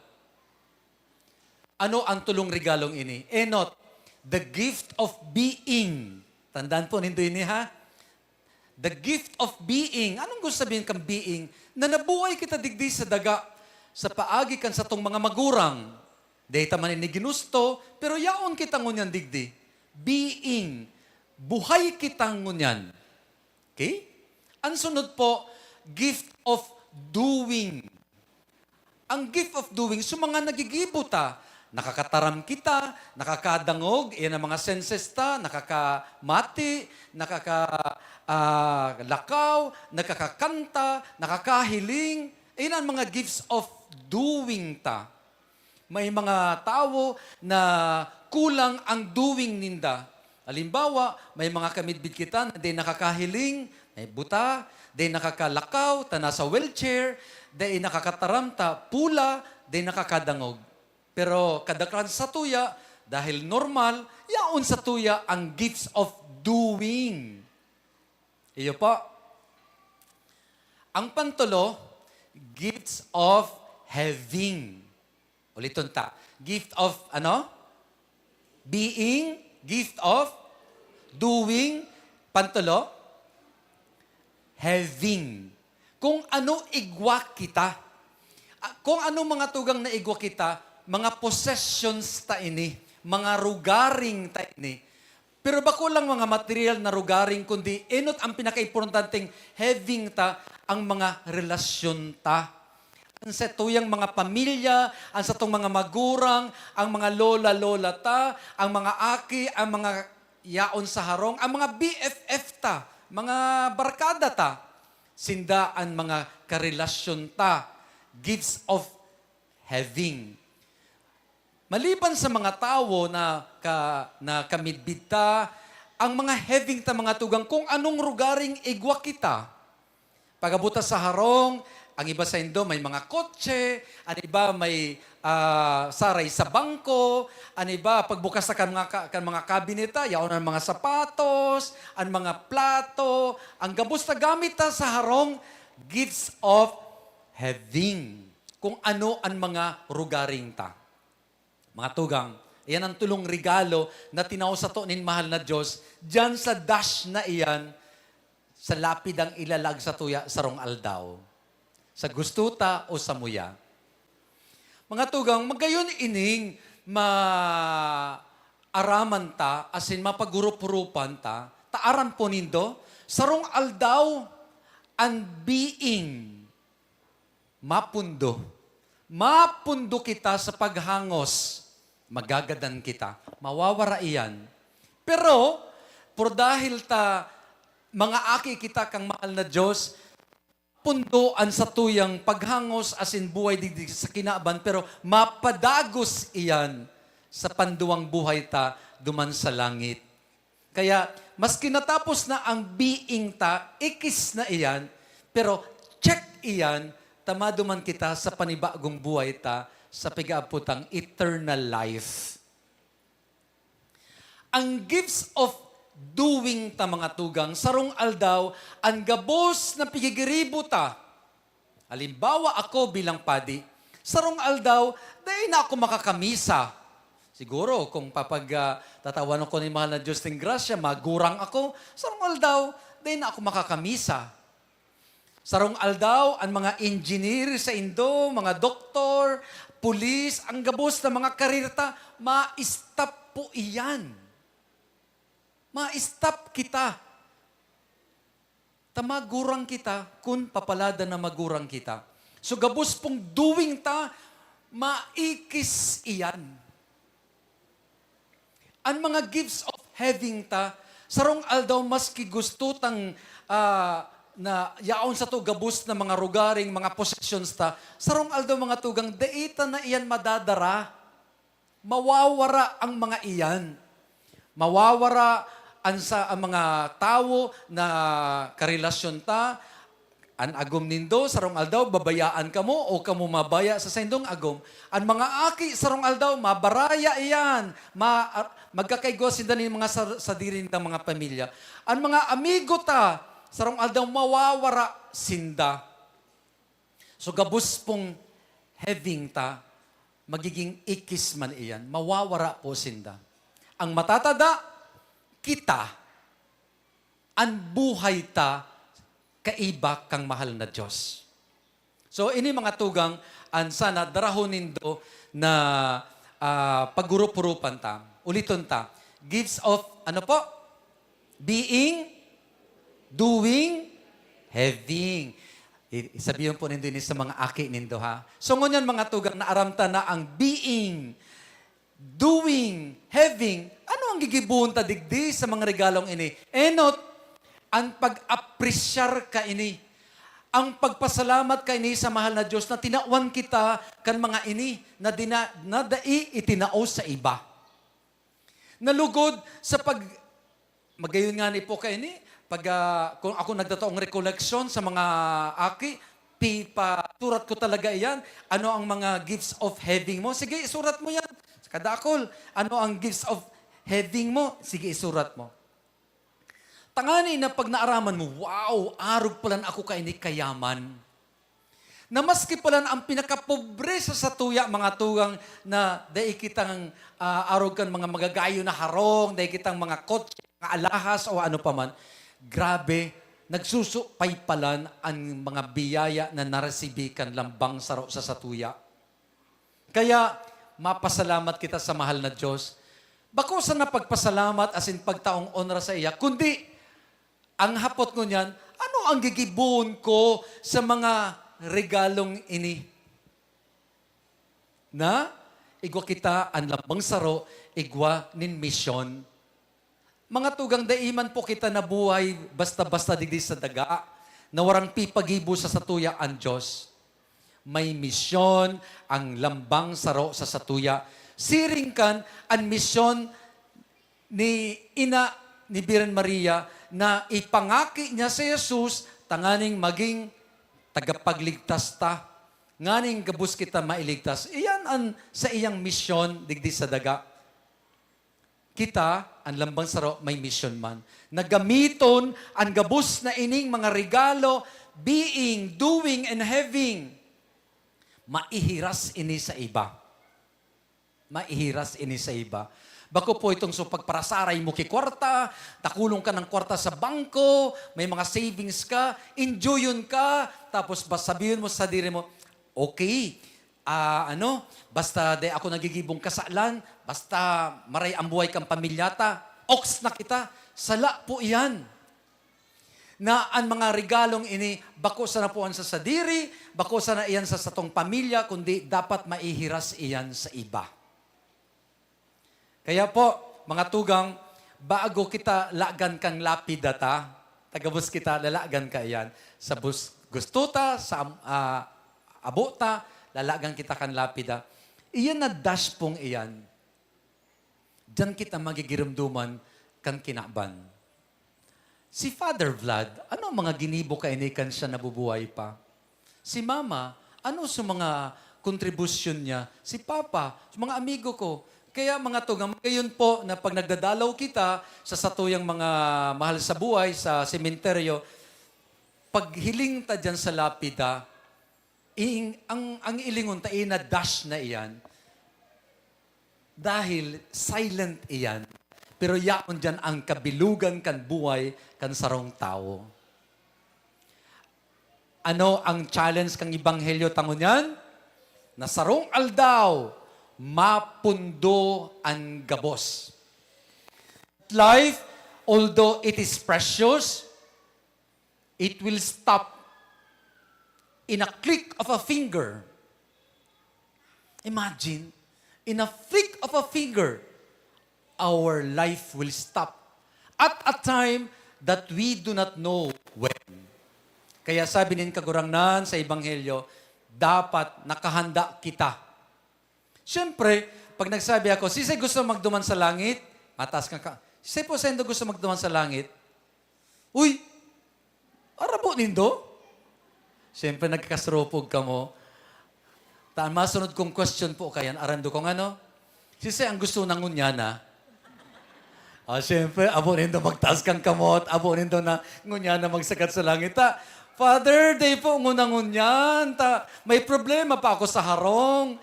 Ano ang tulong regalong ini? Enot, the gift of being. Tandaan po nindo ini ha? The gift of being. Anong gusto sabihin kang being? Na nabuhay kita digdi sa daga, sa paagi kan sa tong mga magurang. Dahita man ini ginusto, pero yaon kita ngunyan digdi. Being. Buhay kitang ngunyan. Okay? Ang sunod po, gift of doing. Ang gift of doing, so mga nagigibo ta, nakakataram kita, nakakadangog, yan ang mga senses ta, nakakamati, lakaw, nakakakanta, nakakahiling. Yan ang mga gifts of doing ta. May mga tao na kulang ang doing ninda. Halimbawa, may mga kamidbid kita na di nakakahiling, may buta, di nakakalakaw, ta nasa wheelchair, di nakakataramta, pula, di nakakadangog. Pero kadakran sa tuya, dahil normal, yaon sa tuya ang gifts of doing. Iyo po. Ang pantulo, gifts of having. Uliton ta. Gift of, ano? Being, gift of doing, pantulo, having. Kung ano igwa kita. Kung ano mga tugang na igwa kita, mga possessions ta ini, mga rugaring ta ini. Pero bako lang mga material na rugaring, kundi enot ang pinaka-importanteng having ta, ang mga relasyon ta. Ang sa tuyang mga pamilya, ang sa tong mga magurang, ang mga lola-lola ta, ang mga aki, ang mga yaon sa harong, ang mga BFF ta, mga barkada ta, sinda ang mga karelasyon ta, gifts of having. Maliban sa mga tao na kamidbid ta, ang mga having ta mga tugang, kung anong rugaring igwa kita. Pagabuta sa harong, ang iba sa Indo may mga kotse, ang iba may saray sa bangko, ang iba pagbukas sa mga kabineta, yaon ang mga sapatos, ang mga plato, ang gabos na gamit ta sa harong, gifts of having. Kung ano ang mga rugaring ta. Mga tugang, iyan ang tulong regalo na tinaw sa to nin mahal na Diyos, dyan sa dash na iyan, sa lapid ang ilalag sa tuya, sarong aldaw. Sa gustuta o sa muya. Mga tugang, magayon ining araman ta, asin mapagurup-urupan ta, taaran po nindo, sarong aldaw, ang being, mapundo. Mapundo kita sa paghangos, magagadan kita. Mawawara iyan. Pero, por dahil ta, mga aki kita kang mahal na Diyos, pundoan sa tuyang paghangos asin buhay digdig sa kinaaban, pero mapadagos iyan sa panduwang buhay ta duman sa langit. Kaya, mas kinatapos na ang being ta, ikis na iyan, pero check iyan, tamaduman kita sa panibagong buhay ta sa pigaaputang eternal life. Ang gifts of doing ta mga tugang, sarong aldaw, ang gabos na pigigiribo ta. Halimbawa ako bilang padi, sarong aldaw, dahil na ako makakamisa. Siguro, kung tatawan ko ni mahal na Diyos ng grasya, magurang ako, sarong aldaw, dahil na ako makakamisa. Sarong aldaw, ang mga engineer sa Indo, mga doktor, pulis, ang gabos na mga karirta, ma-stop po iyan. Ma-stop kita. Tamagurang kita kung papalada na magurang kita. So gabos pong doing ta, maikis iyan. Ang mga gifts of having ta, sarong aldaw maski gusto tang na yaon sa to gabos na mga rugaring, mga possessions ta, sarong aldaw mga tugang, deita na iyan madadara. Mawawara ang mga iyan. Mawawara ang mga tao na karelasyon ta, An agom nindo sarong aldaw babayaan kamo o kamo mabaya sa sendong agom. An mga aki sarong aldaw mabaraya iyan. Magkakaigwa sinda ni mga sa diri ng mga pamilya. An mga amigo ta sarong aldaw mawawara sinda. So gabus pong having ta magiging ikis man iyan. Mawawara po sinda. Ang matatada kita an buhay ta kaiba kang mahal na Diyos. So, ini mga tugang, an sana darahon nindo na paggurupurupan ta. Uliton ta. Gifts of, ano po? Being, doing, having. Sabihin po nindo ini sa mga aki nindo, ha? So, ngunyan mga tugang, naaramta na ang being, doing, having. Ano ang gigibuhon ta digdi sa mga regalong ini? Enot, ang pag-apresyar ka ini, ang pagpasalamat ka ini sa mahal na Diyos na tinawan kita kan mga ini na dai itinao sa iba. Nalugod sa magayon nga ni po ka ini, kung ako nagdataong recollection sa mga aki, paturat ko talaga iyan, ano ang mga gifts of having mo? Sige, isurat mo yan. Kadakol, ano ang gifts of having mo? Sige, isurat mo. Tangani na pag naaraman mo, wow, arog pala ako kaini kayaman. Na maski pala ang pinakapobre sa satuya, mga tugang na dahil kitang arog kan mga magagayo na harong, dahil kitang mga kotse, mga alahas o ano pa man, grabe, nagsusupay palan ang mga biyaya na naresibikan lambang saro sa satuya. Kaya, mapasalamat kita sa mahal na Diyos. Bako sa napagpasalamat as in pagtaong onra sa iya, kundi ang hapot ko niyan, ano ang gigibon ko sa mga regalong ini? Na, igwa kita ang lambang saro, igwa nin misyon. Mga tugang daiman po kita nabuhay basta-basta digdi sa daga, na warang pipagibo sa satuya ang Diyos. May misyon ang lambang saro sa satuya. Siringkan ang misyon ni Birhen Maria na ipangaki niya si Jesus tanganing maging tagapagligtas ta. Nganing gabus kita mailigtas. Iyan ang sa iyang misyon digdi sa daga. Kita, ang lambang saro, may misyon man. Nagamiton ang gabus na ining mga regalo, being, doing, and having. Maihiras ini sa iba. Maihiras ini sa iba. Bako po itong so pagparasaray mo kay kwarta, takulong ka ng kwarta sa bangko, may mga savings ka, enjoyin ka, tapos sabihin mo sa diri mo, okay, basta de ako nagigibong kasalan, basta maray ang buhay kang pamilyata, ox na kita, sala po iyan. Na ang mga regalong ini, bako sa napuan sa sadiri, bako sa na iyan sa satong pamilya, kundi dapat maihiras iyan sa iba. Kaya po, mga tugang, bago kita lagan kang lapidata, tagabus kita lalagan ka iyan. Sa gustuta, sa abota, lalagan kita kang lapida. Iyan na dash pong iyan. Diyan kita magigiramduman kang kinaban. Si Father Vlad, ano mga ginibo ka inikan siya nabubuhay pa? Si Mama, ano sa mga kontribusyon niya? Si Papa, sa mga amigo ko. Kaya mga tugang, ngayon po na pag nagdadalaw kita sa satuyang mga mahal sa buhay, sa sementeryo, pag hiling ta dyan sa lapida, ang ilingon ta na dash na iyan, dahil silent iyan, pero yaon dyan ang kabilugan kan buhay kan sarong tao. Ano ang challenge kang ibanghelyo tangon yan? Na sarong aldaw, mapundo ang gabos. Life, although it is precious, it will stop in a click of a finger. Imagine, in a flick of a finger, our life will stop at a time that we do not know when. Kaya sabi nin kagurangnan sa Ebanghelyo, dapat nakahanda kita. Siyempre, pag nagsabi ako, sisay gusto magduman sa langit, matas ka. Sisay po sendo gusto magduman sa langit, uy, arabo nindo? Siyempre, nagkasropog ka mo. Masunod kong question po kayan, arando kong ano? Sisi, ang gusto ng ngunyana. Siyempre, abonin daw magtaas kang kamot, abonin daw na ngunyana magsakat sa langit. Father, day po ngunang-ngunyan. May problema pa ako sa harong.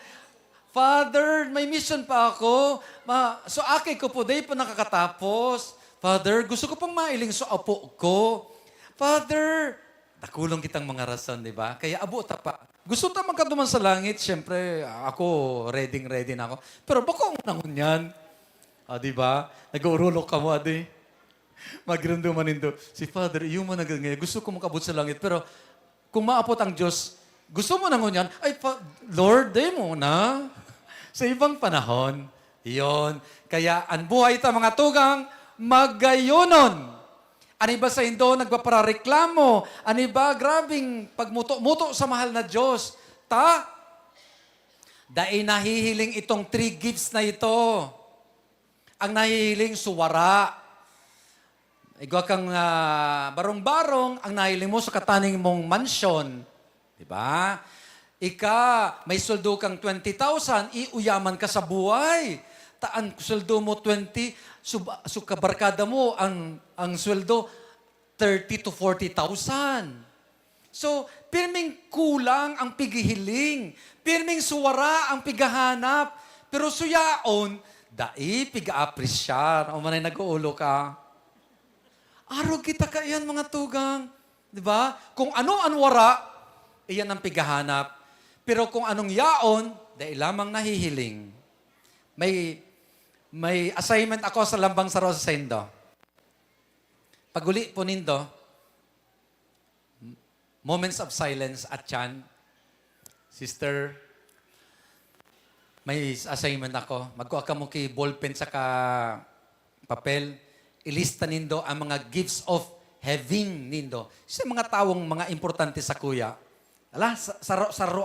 Father, may mission pa ako. So, aki ko po, day po nakakatapos. Father, gusto ko pang mailing sa apo ko. Father, nakulong kitang mga rason, di ba? Kaya abota pa. Gusto ta magkaduman sa langit, siyempre, ako, ready na ako. Pero bako ngunang-ngunyan. Di ba? Nag-uurulok ka mo, adi. Magranduman nindo. Si Father, iyo mo nagangay. Gusto ko makabot sa langit. Pero kung maapot ang Diyos, gusto mo nang ngunyan, Lord, day mo na. Sa ibang panahon, iyon. Kaya ang buhay ta mga tugang, magayonon. Ani ba sa Indo, nagpaparareklamo? Ani ba, grabing pagmuto-muto sa mahal na Diyos? Dahil nahihiling itong 3 gifts na ito. Ang nahihiling suwara. Igwa kang barong-barong, ang nahihiling mo sa kataning mong mansyon. Diba? May sweldo kang 20,000, iuyaman ka sa buhay. Ang sweldo mo 20, kabarkada mo, ang sweldo 30 to 40,000. So, pirming kulang ang pigihiling. Pirming suwara ang pigahanap. Pero suyaon, dai piga-apresyar. O manay nag-uulo ka. Araw kita ka iyan, mga tugang. Di ba? Kung ano ang wara, iyan ang pigahanap. Pero kung anong yaon, dahil lamang nahihiling. May assignment ako sa Lambang Saro sa Indo. Paguli po nindo, moments of silence at Chan. Sister, may assignment ako. Magkuha ka mo kay ballpen sa papel. Ilista nindo ang mga gifts of having nindo. Sa mga tawong mga importante sa kuya. Saro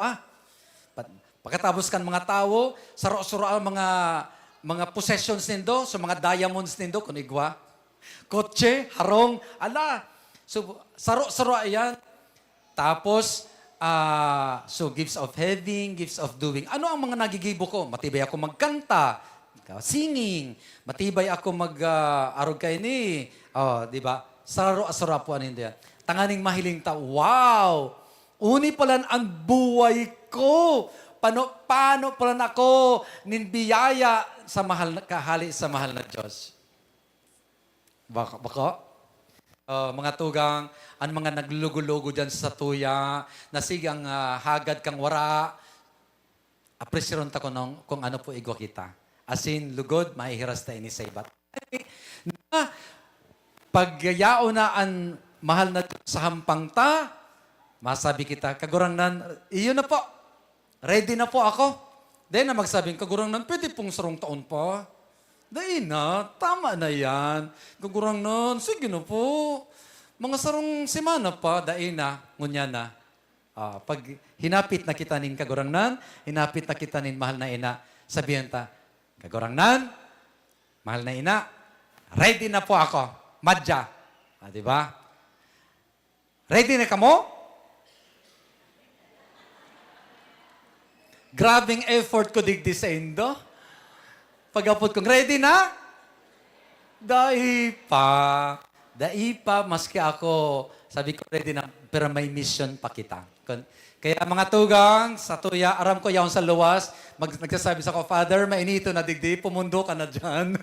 Pagkatapos kan mga tao, saro ang mga possessions nindo, so mga diamonds nindo, kung igwa. Kotse, harong, So, saro ayan. Tapos, so gifts of having, gifts of doing. Ano ang mga nagigibo ko? Matibay ako magkanta, singing. Matibay ako arog kay ni. Di ba? Saro po anin diyan. Tanganing mahiling ta. Wow! Uni pala ang buhay ko. Paano pala ako ninbiyaya sa kahali sa mahal na Diyos. Bako? Mga tugang, ang mga naglulugo-lugo dyan sa tuya, nasigang hagad kang wara, apresyon ta ko kung ano po igwa kita. Asin, lugod, mahihiras ta ini sa ibat. Pagyayao na ang mahal na Diyos sa hampang ta, masabi kita, kagurangnan, iyo na po, ready na po ako. Dahil na magsabing, kagurangnan, pwede pong sarong taon pa. Dahil na, tama na yan. Kagurangnan, sige na po. Mga sarong semana pa, dahil na, ngunya na. Pag hinapit na kita nin kagurangnan, hinapit na kita nin mahal na ina, sabihan ta, kagurangnan, mahal na ina, ready na po ako. Madya. Di ba? Ready na ka mo? Grabing effort ko digdi sa Indo. Pag-apot kong ready na? Dai pa, maski ako, sabi ko ready na, pero may mission pa kita. Kaya mga tugang, sa tuya, aram ko yaon sa luwas, nagsasabi sa ko, Father, mainito na digdi, pumundo ka na dyan.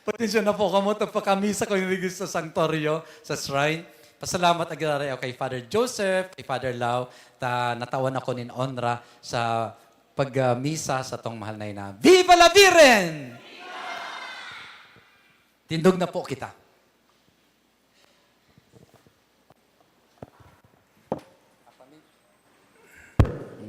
Patensya na po kamo, tapos ko yung sa sanctuaryo, sa shrine. Pasalamat agad ako kay Father Joseph, kay Father Lau, natawan ako nin honra sa pag-misa sa tong mahal na ina. Viva la Virgen! Tindog na po kita.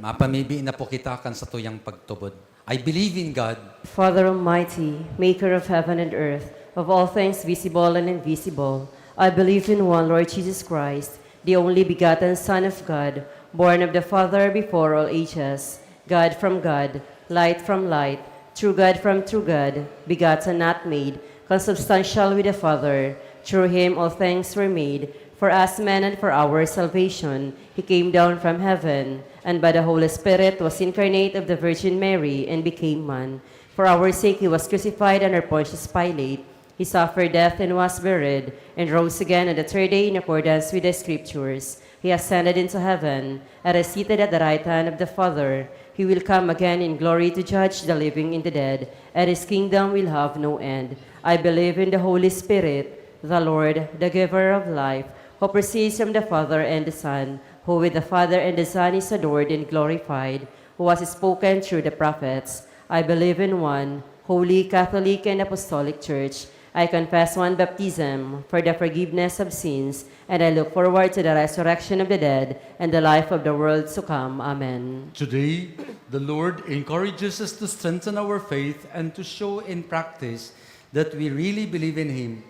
Mapamibi na po kita kan sa tuyang pagtubod. I believe in God, Father Almighty, maker of heaven and earth, of all things visible and invisible, I believe in one Lord Jesus Christ, the only begotten Son of God, born of the Father before all ages, God from God, light from light, true God from true God, begotten not made, consubstantial with the Father. Through him all things were made. For us men and for our salvation, he came down from heaven, and by the Holy Spirit was incarnate of the Virgin Mary and became man. For our sake he was crucified under Pontius Pilate. He suffered death and was buried, and rose again on the third day in accordance with the Scriptures. He ascended into heaven, and is seated at the right hand of the Father. He will come again in glory to judge the living and the dead, and his kingdom will have no end. I believe in the Holy Spirit, the Lord, the giver of life, who proceeds from the Father and the Son, who with the Father and the Son is adored and glorified, who was spoken through the prophets. I believe in one holy, Catholic, and Apostolic Church. I confess one baptism for the forgiveness of sins, and I look forward to the resurrection of the dead and the life of the world to come. Amen. Today, the Lord encourages us to strengthen our faith and to show in practice that we really believe in Him.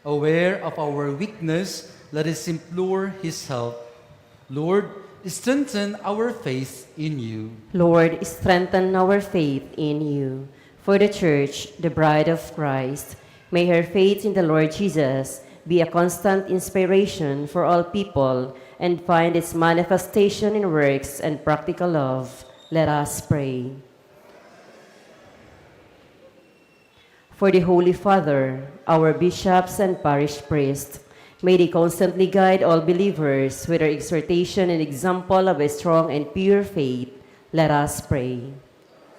Aware of our weakness, let us implore His help. Lord, strengthen our faith in you. Lord, strengthen our faith in you. For the Church, the bride of Christ, may her faith in the Lord Jesus be a constant inspiration for all people and find its manifestation in works and practical love. Let us pray. For the Holy Father, our bishops and parish priests, may they constantly guide all believers with their exhortation and example of a strong and pure faith. Let us pray.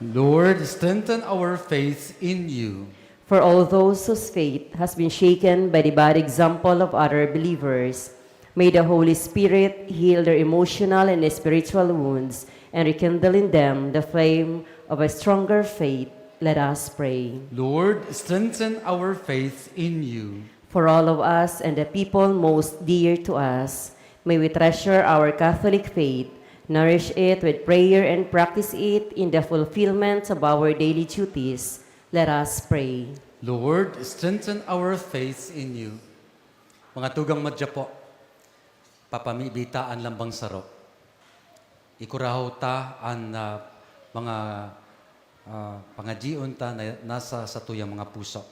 Lord, strengthen our faith in you. For all those whose faith has been shaken by the bad example of other believers, may the Holy Spirit heal their emotional and spiritual wounds and rekindle in them the flame of a stronger faith. Let us pray. Lord, strengthen our faith in you. For all of us and the people most dear to us, may we treasure our Catholic faith, nourish it with prayer, and practice it in the fulfillment of our daily duties. Let us pray. Lord, strengthen our faith in you. Mga tugang madya po, papamibitaan lambang saro. Ikurahaw ta ang mga pangajion ta na nasa sa tuyang mga puso.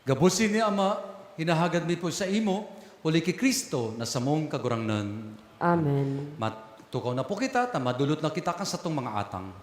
Gabusin ni Ama, hinahagad mi po sa imo, uli ki Kristo na samong kagurangnan. Amen. Matukaw na po kita, madulot na kita kan sa tong mga atang.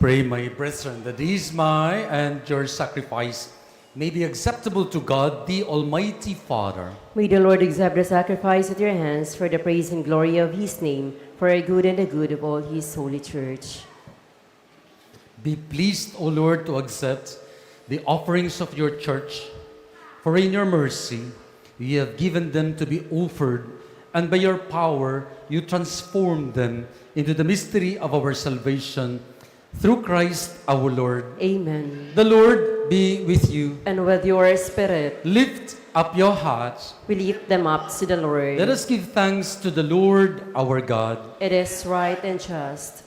Pray, my brethren, that these my and your sacrifice may be acceptable to God, the Almighty Father. May the Lord accept the sacrifice at your hands for the praise and glory of his name, for our good and the good of all his holy church. Be pleased, O Lord, to accept the offerings of your church, for in your mercy you have given them to be offered, and by your power you transform them into the mystery of our salvation, through Christ our Lord. Amen. The Lord be with you. And with your spirit, Lift up your hearts. we lift them up to the Lord. Let us give thanks to the Lord our God. It is right and just.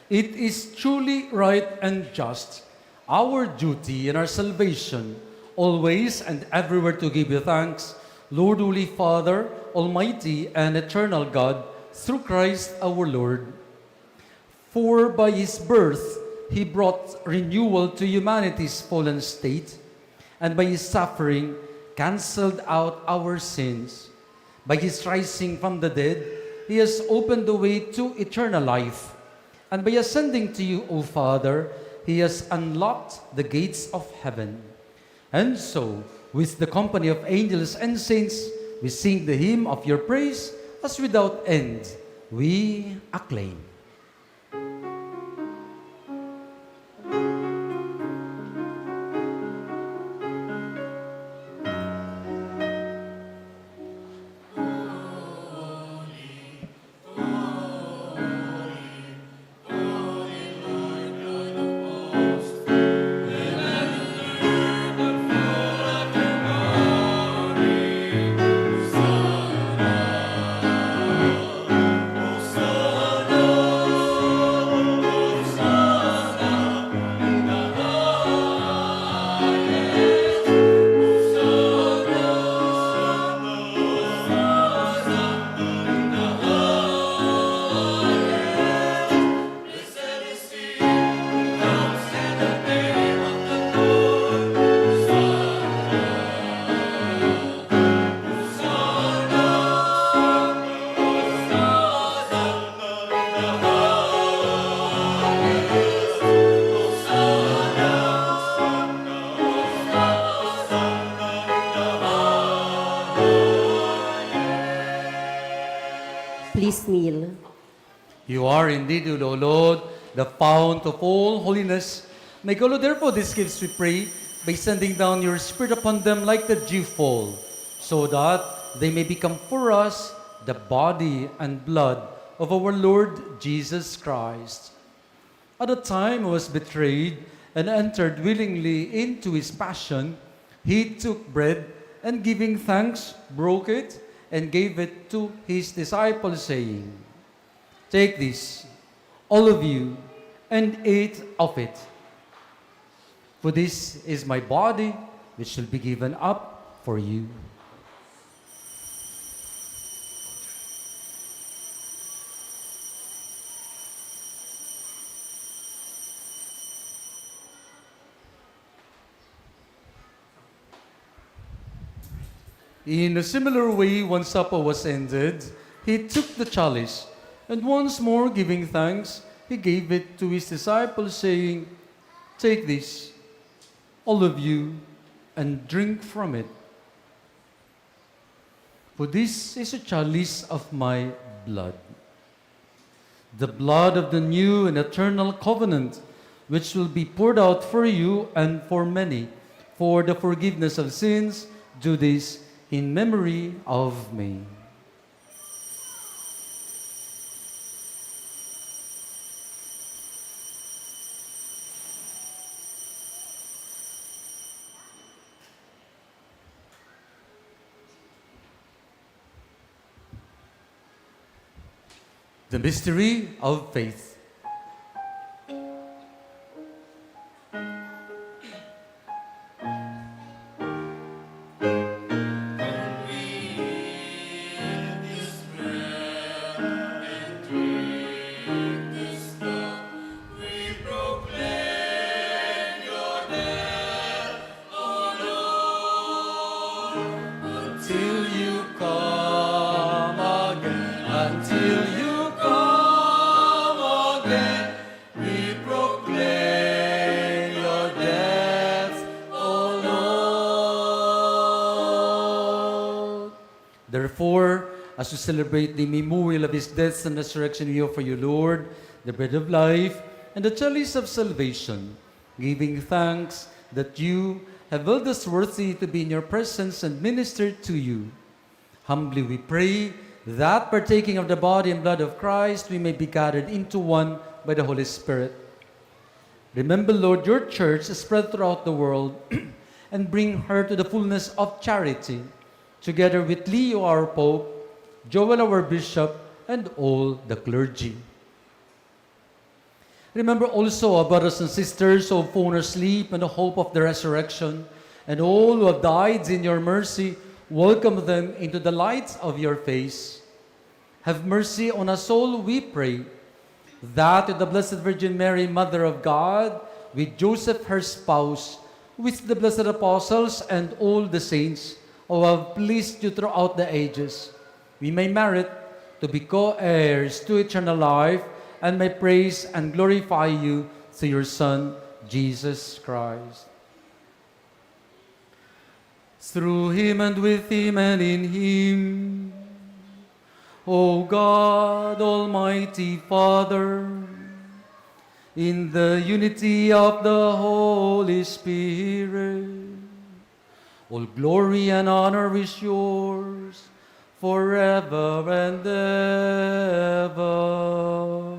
It is truly right and just, our duty and our salvation, always and everywhere to give you thanks, Lord, Holy Father, Almighty and eternal God, through Christ our Lord. For by his birth he brought renewal to humanity's fallen state, and by his suffering cancelled out our sins. By his rising from the dead, he has opened the way to eternal life. And by ascending to you, O Father, he has unlocked the gates of heaven. And so, with the company of angels and saints, we sing the hymn of your praise, as without end we acclaim. Please kneel. You are indeed, O Lord, the fount of all holiness. May God, therefore, these gifts, we pray, by sending down your Spirit upon them like the dewfall, so that they may become for us the body and blood of our Lord Jesus Christ. At the time he was betrayed and entered willingly into his passion, he took bread and giving thanks, broke it, and gave it to his disciples, saying, "Take this, all of you, and eat of it. For this is my body, which shall be given up for you." In a similar way, when supper was ended, he took the chalice, and once more giving thanks, he gave it to his disciples, saying, "Take this, all of you, and drink from it. For this is a chalice of my blood, the blood of the new and eternal covenant, which will be poured out for you and for many, for the forgiveness of sins. Do this in memory of me." The mystery of faith. Until you come again, until you come Therefore, as we celebrate the memorial of his death and resurrection, we offer you, Lord, the bread of life and the chalice of salvation, giving thanks that you have held us worthy to be in your presence and ministered to you. Humbly we pray that partaking of the body and blood of Christ, we may be gathered into one by the Holy Spirit. Remember, Lord, your church is spread throughout the world and bring her to the fullness of charity, together with Leo, our Pope, Joel, our Bishop, and all the clergy. Remember also our brothers and sisters who have fallen asleep in the hope of the resurrection, and all who have died in your mercy. Welcome them into the light of your face. Have mercy on us all, we pray, that with the Blessed Virgin Mary, Mother of God, with Joseph, her spouse, with the blessed apostles and all the saints who have pleased you throughout the ages, we may merit to be co-heirs to eternal life and may praise and glorify you through your Son, Jesus Christ. Through him and with him and in him, O God, Almighty Father, in the unity of the Holy Spirit, all glory and honor is yours forever and ever.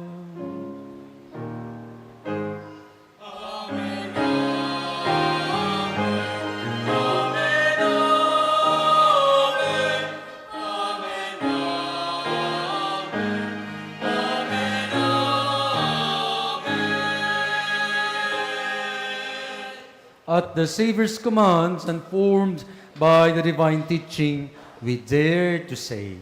At the Savior's commands and formed by the divine teaching, we dare to say,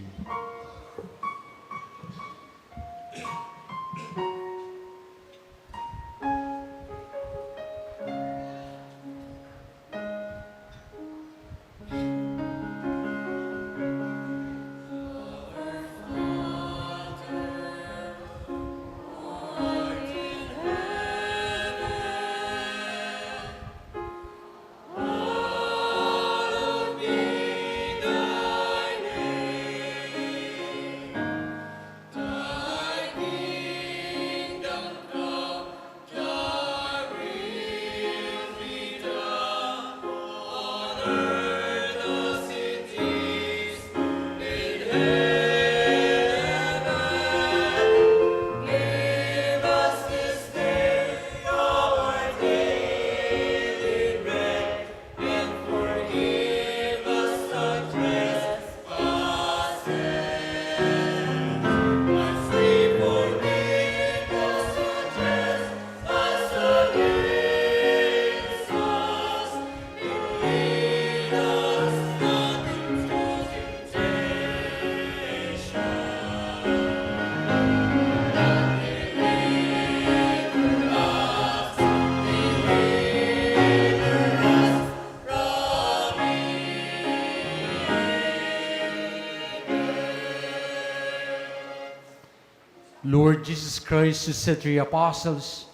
Lord Jesus Christ, who said to your apostles,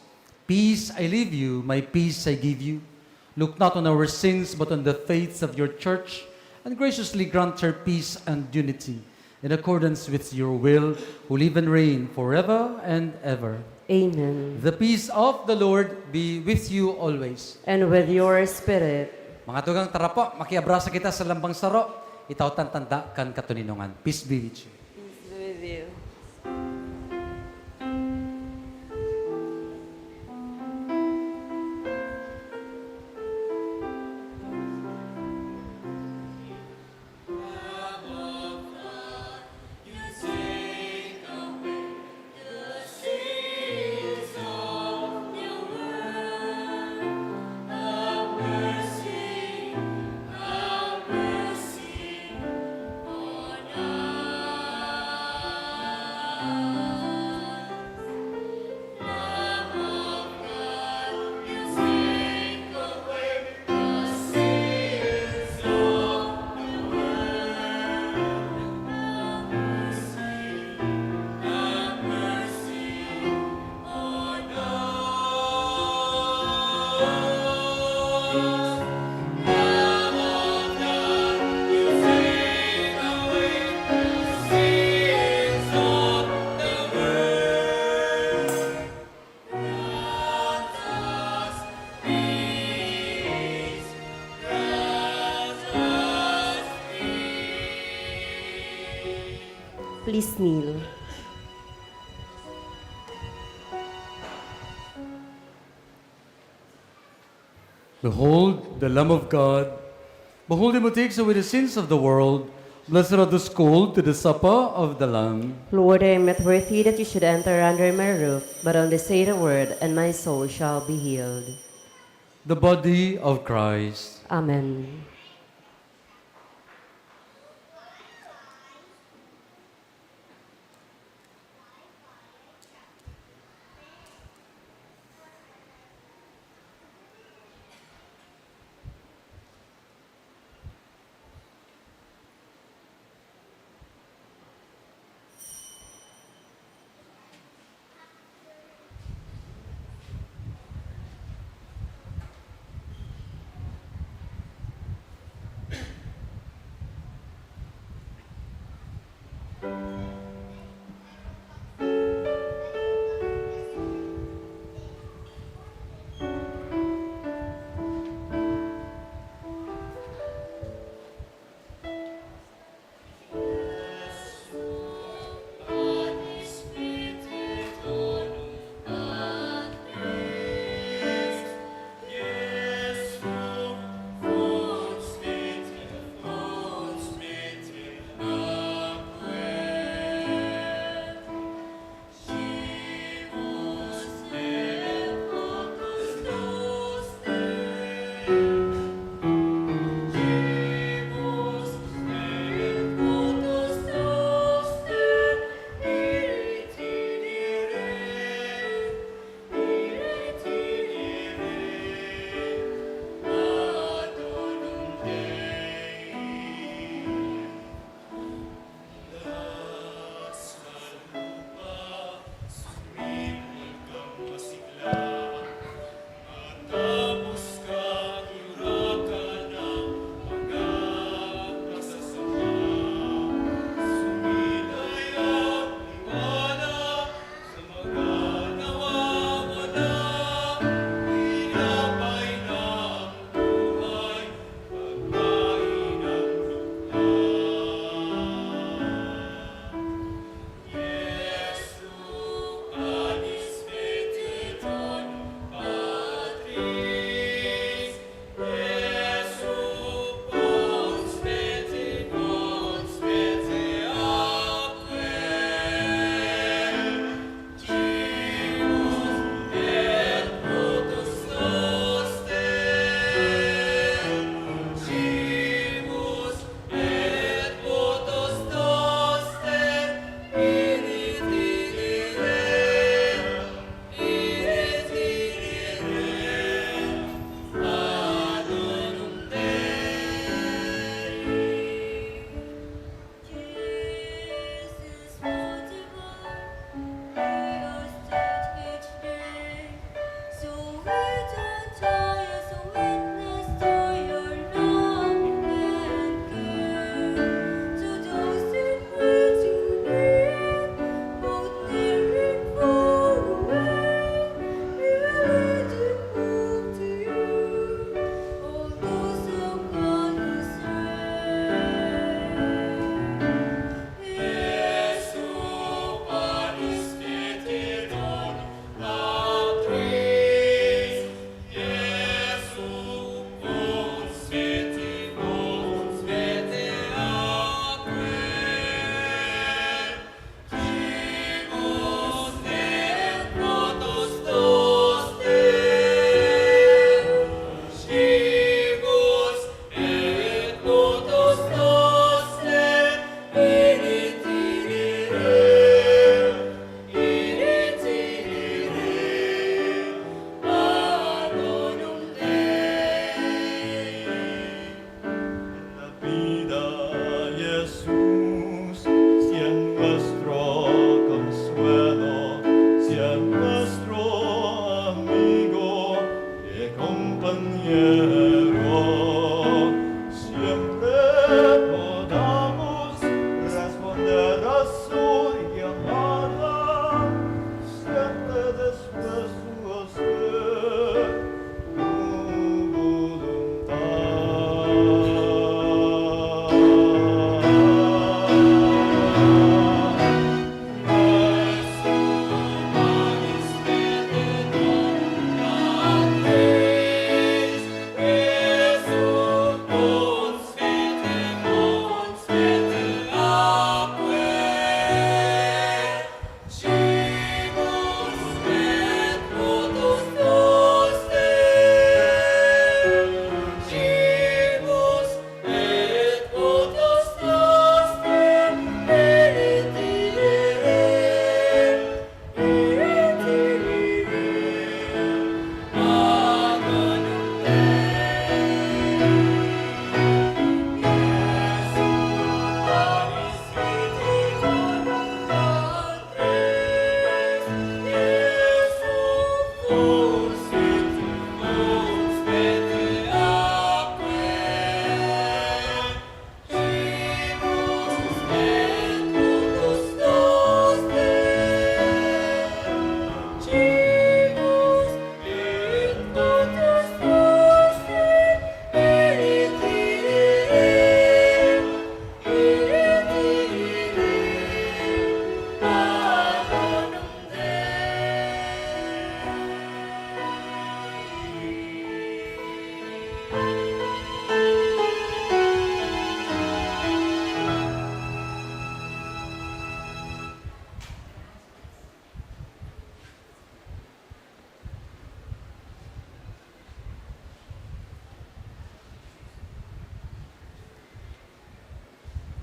"Peace I leave you, my peace I give you. Look not on our sins, but on the faith of your church, and graciously grant her peace and unity, in accordance with your will, who live and reign forever and ever." Amen. The peace of the Lord be with you always. And with your spirit. Mga tugang, tara po, makiabrasa kita sa lambang saro. Itaw tanda kan katuninungan. Peace be with you. Peace be with you. Please kneel. Behold the Lamb of God. Behold him who takes away the sins of the world. Blessed are those called to the supper of the Lamb. Lord, I am not worthy that you should enter under my roof, but only say the word, and my soul shall be healed. The body of Christ. Amen.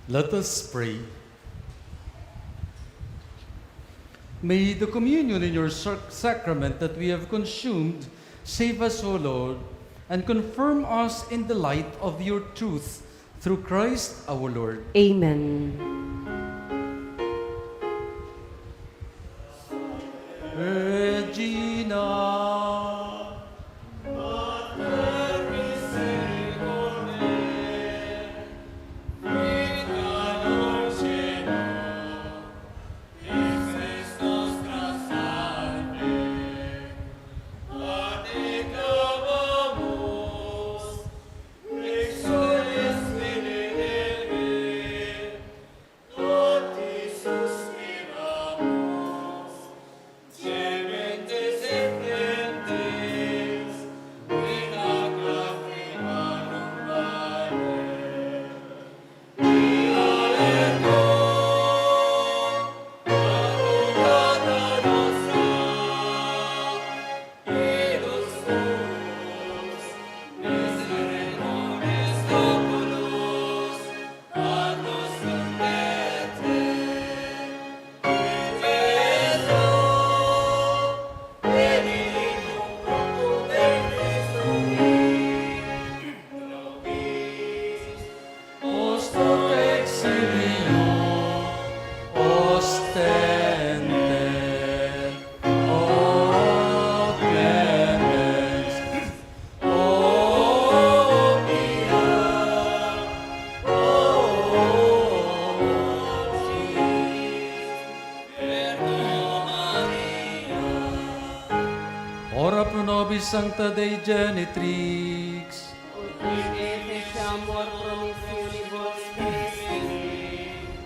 Let us pray. May the communion in your sacrament that we have consumed save us, O Lord, and confirm us in the light of your truth through Christ our Lord. Amen. Regina, Osto exilio, ostende, o clemens, o mia, ora pro nobis sancta Dei genitrix,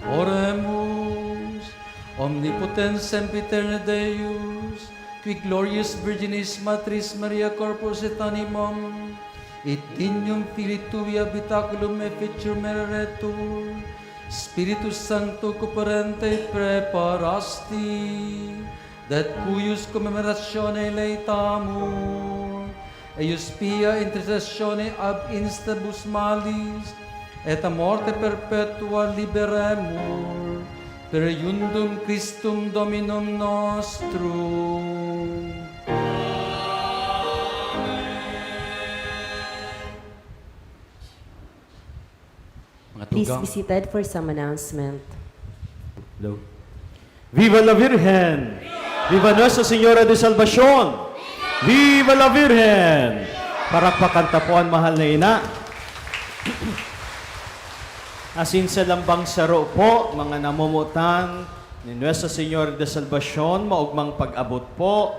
oremus, omnipotens sempiterne Deus, qui glorious Virginis Matris Maria corpus et animam, et dignum Filii Tui habitaculum efficior meretur, Spiritus Sancto cooperante preparasti, that cuius commemoratione leitamur, eius pia intercessione ab instabus malis, et a morte perpetua liberemur, per iundum Christum Dominum nostrum. Mga Please tugang, be seated for some announcement. Viva la Virgen! Viva Nuestra Señora de Salvación! Viva la Virgen! Parakpakanta po ang mahal na ina. Asin sa lambang saro po, mga namumutan ni Nuestra Señora de Salvación, maugmang pag-abot po,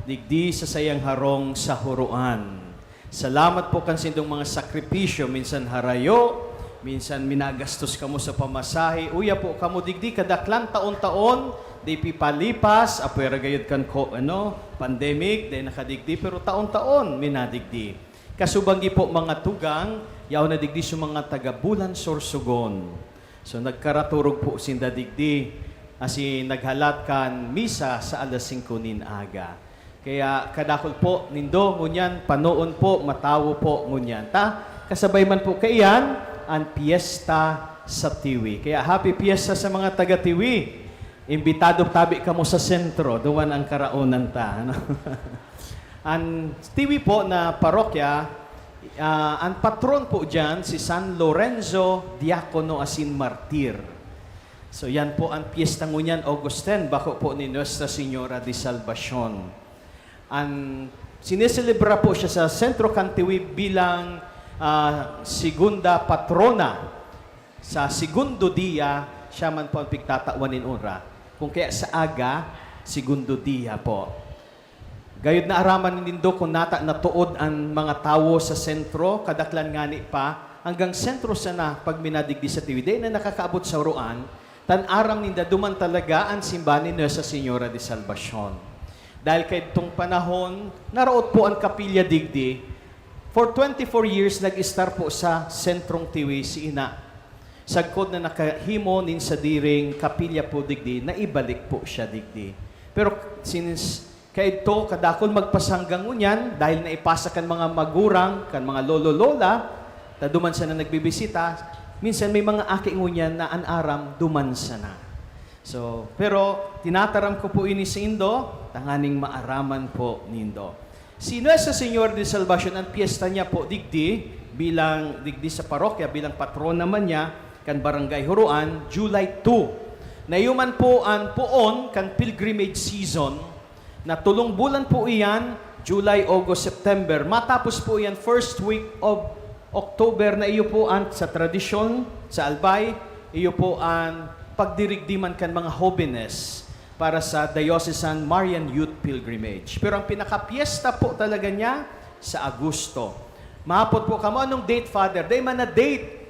digdi sa sayang harong sa huruan. Salamat po kansindong mga sakripisyo, minsan harayo, minsan minagastos kamo sa pamasahe, uya po kamo digdi kadaklan taon-taon, di pipalipas, apwera gayud kan ko, pandemic, di nakadigdi, pero taon-taon minadigdi. Kasubanggi po mga tugang, yaw na digdi sa mga taga-Bulan Sorsogon. So nagkaraturog po sinda digdi, asi naghalat kan misa sa alas 5 nin aga. Kaya kadakol po, nindo, ngunyan, panoon po, matawo po, ngunyan. Kasabay man po kaiyan, ang piyesta sa Tiwi. Kaya happy piyesta sa mga taga-Tiwi. Imbitado tabi ka mo sa sentro, duwan ang karaunan ta. Ang Tiwi po na parokya, ang patron po dyan, si San Lorenzo Diacono Asin Martir. So yan po ang piyesta ngunyan, August 10, bako po ni Nuestra Señora de Salvación. Ang sineselebra po siya sa Sentro Cantiwi bilang segunda patrona. Sa segundo dia, siya man po ang pigtatawanin ura. Kung kaya sa aga, segundo dia po. Gayud na araman nindo kung nata natuod ang mga tao sa sentro, kadaklan ngani pa, hanggang sentro sana pag minadigdi sa tiwide na nakakaabot sa uruan, tan aram ninda duman talaga ang simbahan ni Nuestra Señora de Salvación. Dahil kay itong panahon, naroot po ang kapilya digdi. For 24 years, nag-star po sa sentrong Tiwi si Ina. Sagkod na nakahimo nin sa diring kapilya po digdi, na ibalik po siya digdi. Pero since kay ito, kadakol magpasanggang unyan, dahil naipasa kan mga magurang, kan mga lolo-lola, taduman siya na nagbibisita, minsan may mga aki ngunyan na anaram dumansa na. So, pero tinataram ko po ini sa Indo, tanganing maaraman po nindo. Si Nuestra Señor de Salvacion, ang piyesta niya po digdi, bilang digdi sa parokya, bilang patron naman niya, kan Barangay Huruan, July 2. Nayuman po ang poon kan pilgrimage season, na tulong bulan po iyan, July, August, September. Matapos po yan, first week of October na iyo po ang sa tradisyon, sa Albay, iyo po ang pagdirigdiman kan mga holiness para sa Diocesan Marian Youth Pilgrimage. Pero ang pinaka-piesta po talaga niya sa Agosto. Mahapot po kamo, anong date, Father? Day man na date.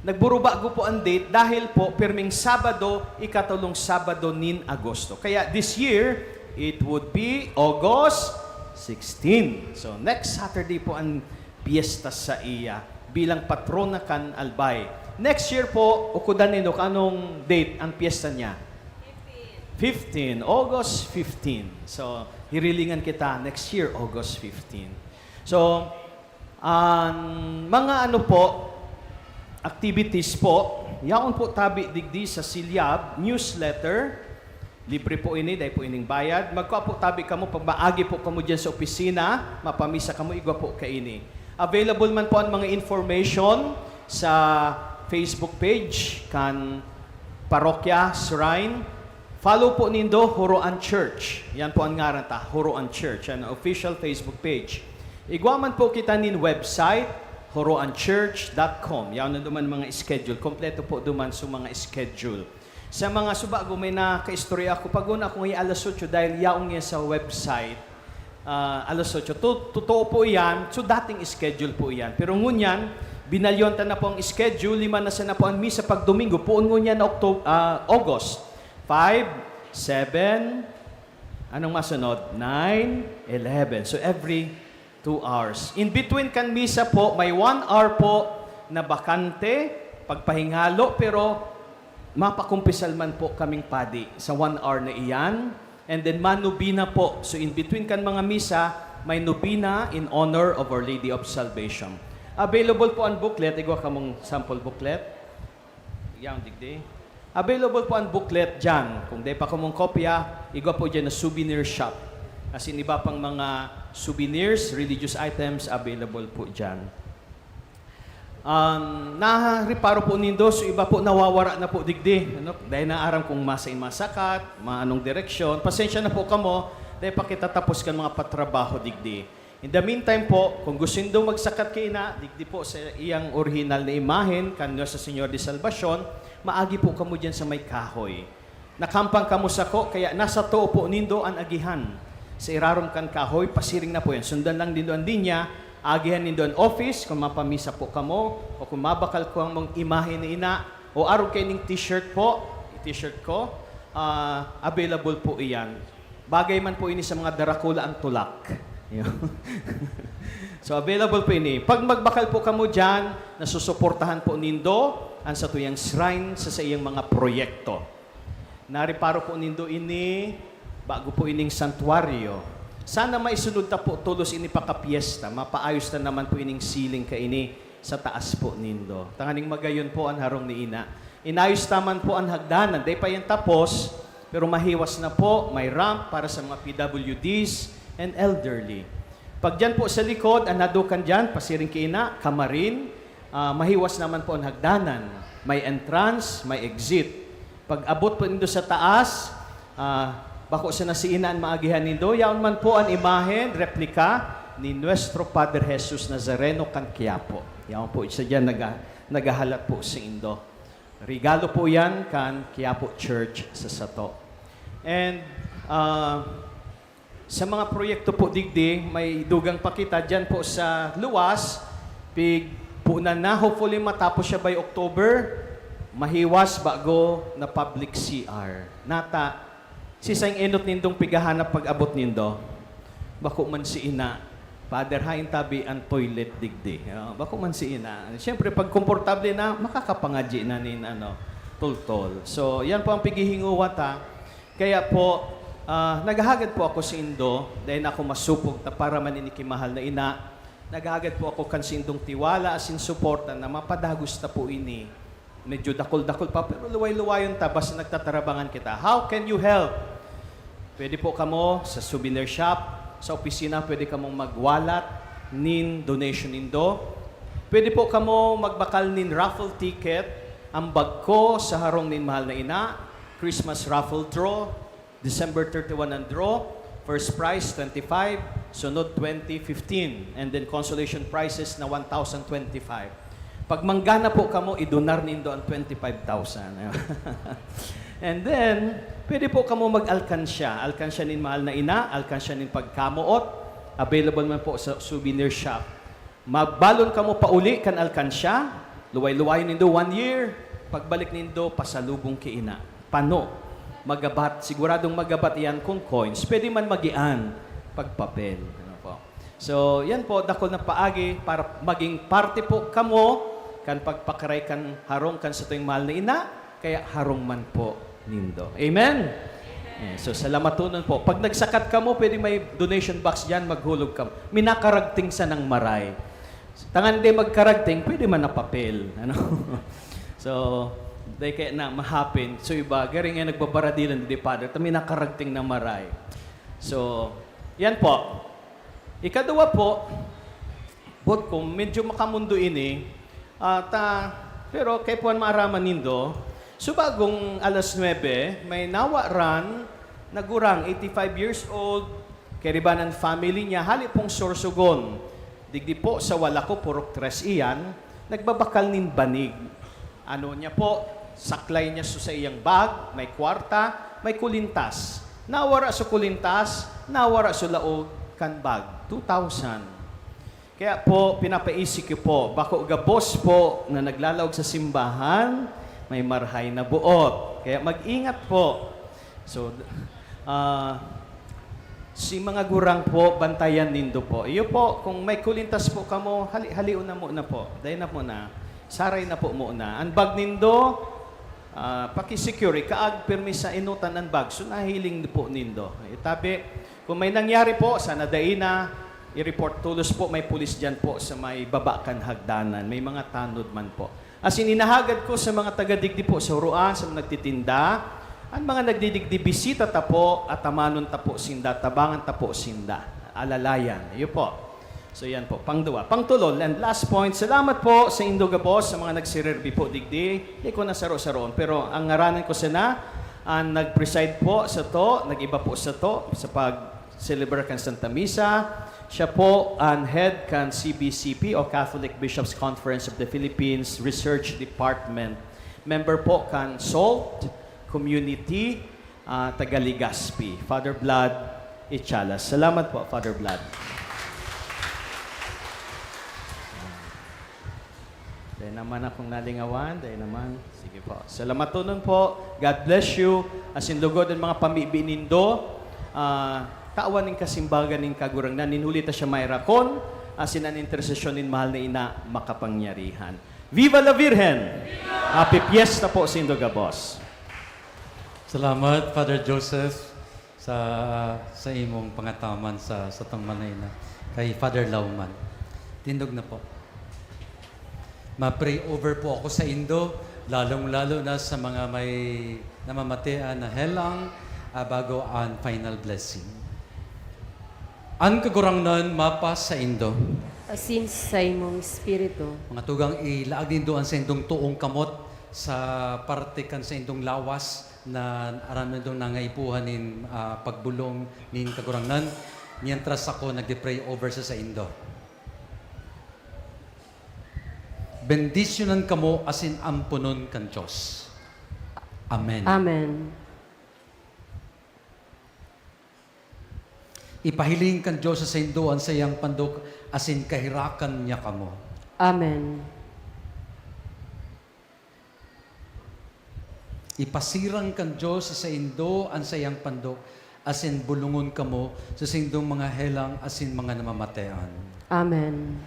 Nagburubago po ang date dahil po pirming Sabado, ikatulong Sabado nin Agosto. Kaya this year, it would be August 16. So next Saturday po ang piyesta sa iya bilang patrona kan Albay. Next year po, ukudan nino, anong date ang piyesta niya? 15. August 15. So, hirilingan kita next year, August 15. So, mga ano po, activities po, yaon po tabi digdi sa Silyab, newsletter, libre po ini, dahil po ining bayad. Magkwa po tabi kamo, pag maagi po kamo dyan sa opisina, mapamisa kamo, igwa po kaini. Available man po ang mga information sa Facebook page, kan Parokya, Shrine. Follow po nindo, Huruan Church. Yan po ang ngaran ta, Huruan Church. Yan ang official Facebook page. Igwa man po kita nin website, huruanchurch.com. Yan na duman mga schedule. Kompleto po duman sa mga schedule. Sa mga subago, may naka-istorya ako. Pag-una akong alas 8 dahil yaong yan sa website, alas 8. Totoo po yan. So, dating schedule po yan. Pero ngunyan, binalyonta na po ang schedule. 5 na sana po ang misa pag Domingo. Puon ngunyan na August 5, 7, anong masunod? 9, 11. So, every 2 hours. In between kan misa po, may 1 hour po na bakante, pagpahingalo, pero mapakumpisal man po kaming padi sa 1 hour na iyan. And then manubina po. So in between kan mga misa, may nubina in honor of Our Lady of Salvation. Available po ang booklet. Igwa ka mong sample booklet. Yan, digdi. Available po ang booklet dyan. Kung di pa ko mong kopya, igwa po dyan na souvenir shop. As in, iba pang mga souvenirs, religious items, available po dyan. Nahariparo po nindo, so iba po nawawara na po digdi. Ano? Dahil naaram kung masain masakat, maanong direksyon. Pasensya na po kamo, dahil pakitatapos kan mga patrabaho digdi. In the meantime po, kung gusto nyo magsakat kayo na, digdi po sa iyang original na imahen, kanyo sa Señor de Salvacion, maagi po kamo dyan sa may kahoy. Nakampang kamo sa ko, kaya nasa too po nindo ang agihan. Sa irarom kan kahoy, pasiring na po yan. Sundan lang nindo ang linya, agihan nindo ang office, kung mapamisa po kamo, o kung mabakal ko ang mong imahe na ina, o araw kayo ng t-shirt po, t-shirt ko, available po iyan. Bagay man po ini sa mga darakula ang tulak. So, available po ini. Pag magbakal po kamo dyan, nasusuportahan po nindo ang sa tuyang shrine sa iyang mga proyekto. Nariparo po nindo ini, bago po ining santuario. Sana maisunod ta po tulos ini pakapiesta, mapaayos na naman po ining siling ka ini sa taas po nindo. Tanganing magayon po ang harong ni ina. Inayos taman po ang hagdanan. Day pa yan tapos, pero mahiwas na po, may ramp para sa mga PWDs and elderly. Pag dyan po sa likod, anadukan dyan, pasiring kina, kamarin, mahiwas naman po ang hagdanan. May entrance, may exit. Pag abot po nindo sa taas, bako sa nasiinaan maagihan nindo, yaon man po ang imahen, replika ni Nuestro Padre Jesus Nazareno kan Quiapo. Yaon po isa dyan nagahalat po sa Indo. Regalo po yan kan Quiapo Church sa Sato. And sa mga proyekto po digdi, may dugang pakita dyan po sa luwas, punan na, hopefully matapos siya by October, mahiwas bago na public CR. Nata, sisang enot nindong pigahanap pag-abot nindo, bako man si ina, Father, hain tabi ang toilet digdi. Bako man si ina. Siyempre, pag komportable na, makakapangadji na nin, tultol. So, yan po ang pigihinguwa ta. Kaya po, naghahagad po ako sa Indo, dahil ako masupog na para maninikimahal na ina, Nagagad po ako kansindong tiwala asin suporta na mapadagos ta po ini. Medyo dakol-dakol pa, pero luway-luwayon ta, basta nagtatarabangan kita. How can you help? Pwede po kamo sa souvenir shop, sa opisina, pwede kamong magwalat, nin donation nindo. Pwede po kamo magbakal nin raffle ticket, ang bag ko sa harong nin mahal na ina, Christmas raffle draw, December 31 ang draw, first prize 25, sunod 2015, and then consolation prizes na 1,025. Pag manggana po kamo, idonar nindo ang 25,000. And then, pwede po kamo mag-alkansya. Alkansya nin mahal na ina, alkansya nin pagkamuot. Available man po sa souvenir shop. Magbalon kamo pauli kan alkansya. Luway-luway nindo 1 year. Pagbalik nindo, pasalubong ki ina. Pano? Magabat. Siguradong magabat iyan kung coins. Pwede man magian pagpapel. Ano po? So, yan po, dakol na paagi para maging parte po kamo kan pagpakaray kan harong kan sa tuwing mahal na ina, kaya harong man po nindo. Amen? So, salamatunan po. Pag nagsakat ka mo, pwede may donation box dyan, maghulog ka. Minakaragting sa ng maray. Tangan di magkaragting, pwede man na papel. Ano? So, dahil kaya na mahapin. So, iba, garing nga nagbabaradilan di Father, minakaragting na maray. So, yan po. Ikadawa po, bot kung medyo makamundo ini, pero kay Puan maaraman nindo, subagong alas 9, may nawaran, nagurang 85 years old, keribanan family niya, hali pong Sorsogon. Digdi po sa wala ko, purok tres iyan, nagbabakal nin banig. Ano niya po, saklay niya sa iyang bag, may kwarta, may kulintas. Nawara sa kulintas, nawara sa laog kan bag, 2,000. Kaya po, pinapaisip ko po, bako gabos po na naglalawag sa simbahan, may marhay na buot. Kaya mag-ingat po. So, si mga gurang po, bantayan nindo po. Iyo po, kung may kulintas po kamo, haliw na muna po. Dahil na muna. Saray na po muna. Ang bag nindo, pakisecure, kaag permis sa inutan ang bag. So, nahiling po nindo. Itabi, kung may nangyari po, sana daina, i-report tulos po, may pulis dyan po sa may babakan hagdanan. May mga tanod man po. As ininahagad ko sa mga taga-digdi po sa Huruan, sa mga nagtitinda, ang mga nagdidigdi bisita tapo at tamanon tapo sinda, tabangan tapo sinda. Alalayan. Iyo po. So yan po. Pangduwa. Pangtulol. And last point, salamat po sa Indogabos, sa mga nagsirerbi po digdi. Hindi ko nasaro-saroon. Pero ang ngaranan ko sana, ang nag-preside po sa to, nag-iba po sa to, sa pag-celebrate kan Santa Misa. Siya po ang head kan CBCP o Catholic Bishops Conference of the Philippines Research Department. Member po kan SALT Community taga Legazpi. Father Vlad Ichalas. Salamat po, Father Vlad. Dahil naman akong nalingawan, dahil naman, sige po. Salamatunon po. God bless you. As in lugod ang mga pamibinindo, tawan ng kasimbagan ng kagurang na ninulita siya mayrakon, asin ang intersesyon ng mahal na ina makapangyarihan. Viva la Virgen! Happy Fiesta po sa Indogabos. Salamat, Father Joseph, sa imong pangataman sa tong Manayna. Kay Father Lauman. Tindog na po. Ma-pray over po ako sa Indo, lalong-lalo na sa mga may namamatian na helang bago ang final blessing. Ang kagurangnan mapas sa Indo. Asin sa imong espiritu. Mga tugang ilaag din doon sa indong tuong kamot sa parte kan sa indong lawas na aram na doon nangaipuhan nin pagbulong nin kagurangnan. Mientras ako nagde-pray over sa Indo. Bendisyonan kamo asin ampunon kan Diyos. Amen. Amen. Ipahiling kan Diyos sa Indo ang sayang pandok asin kahirakan niya kamo. Amen. Ipasirang kan Diyos sa Indo ang sayang pandok asin bulungon kamo sa sindong mga helang asin mga namamatayan. Amen.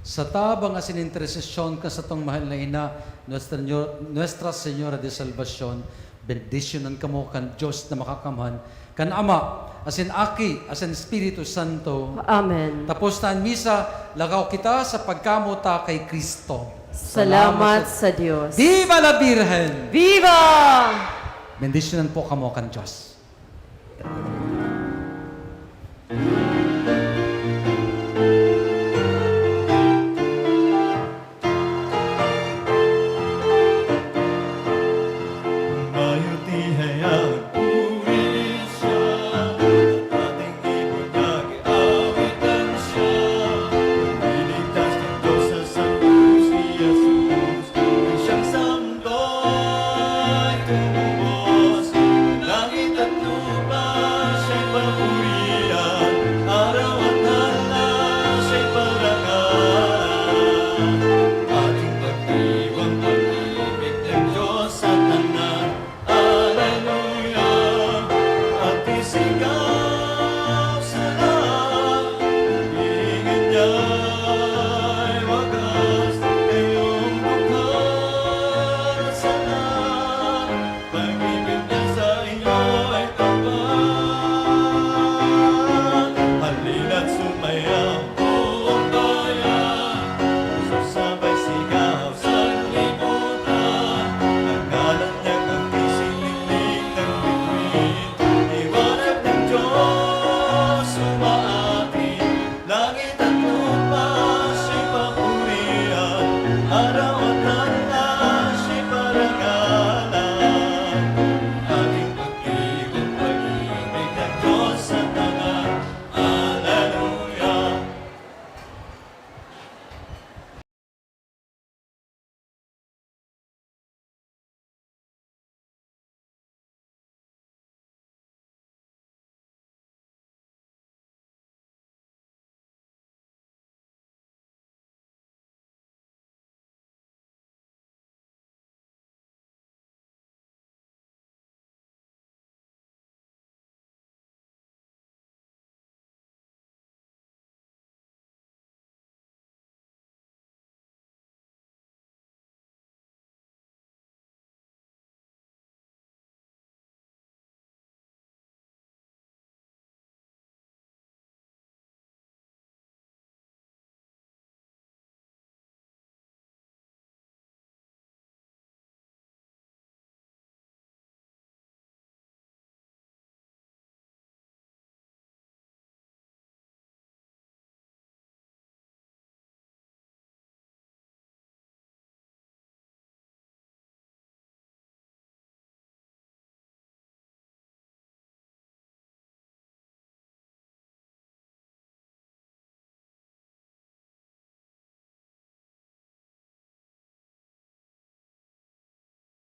Sa tabang asin intercession ka sa tong mahal na ina, Nuestra Señora de Salvacion, bendisyonan kamo kan Diyos na makakamhan, kan Ama, asin Aki, asin Espiritu Santo. Amen. Tapos na ang misa, lagaw kita sa pagkamuta kay Kristo. Salamat sa Diyos. Viva la Virgen! Viva! Bendisyonan po kamo kan Diyos. Mayutihayang purihin siya, ating ibon niya iawitan siya. Niligtas ng Diyos sa santos ni Jesus, ang siyang santo'y tumubos. Langit at lupa siya'y papurihan, araw at halang siya'y parangalan. Ating pagdiwang pag-ibig ng Diyos sa tanan. Hallelujah, at isigaw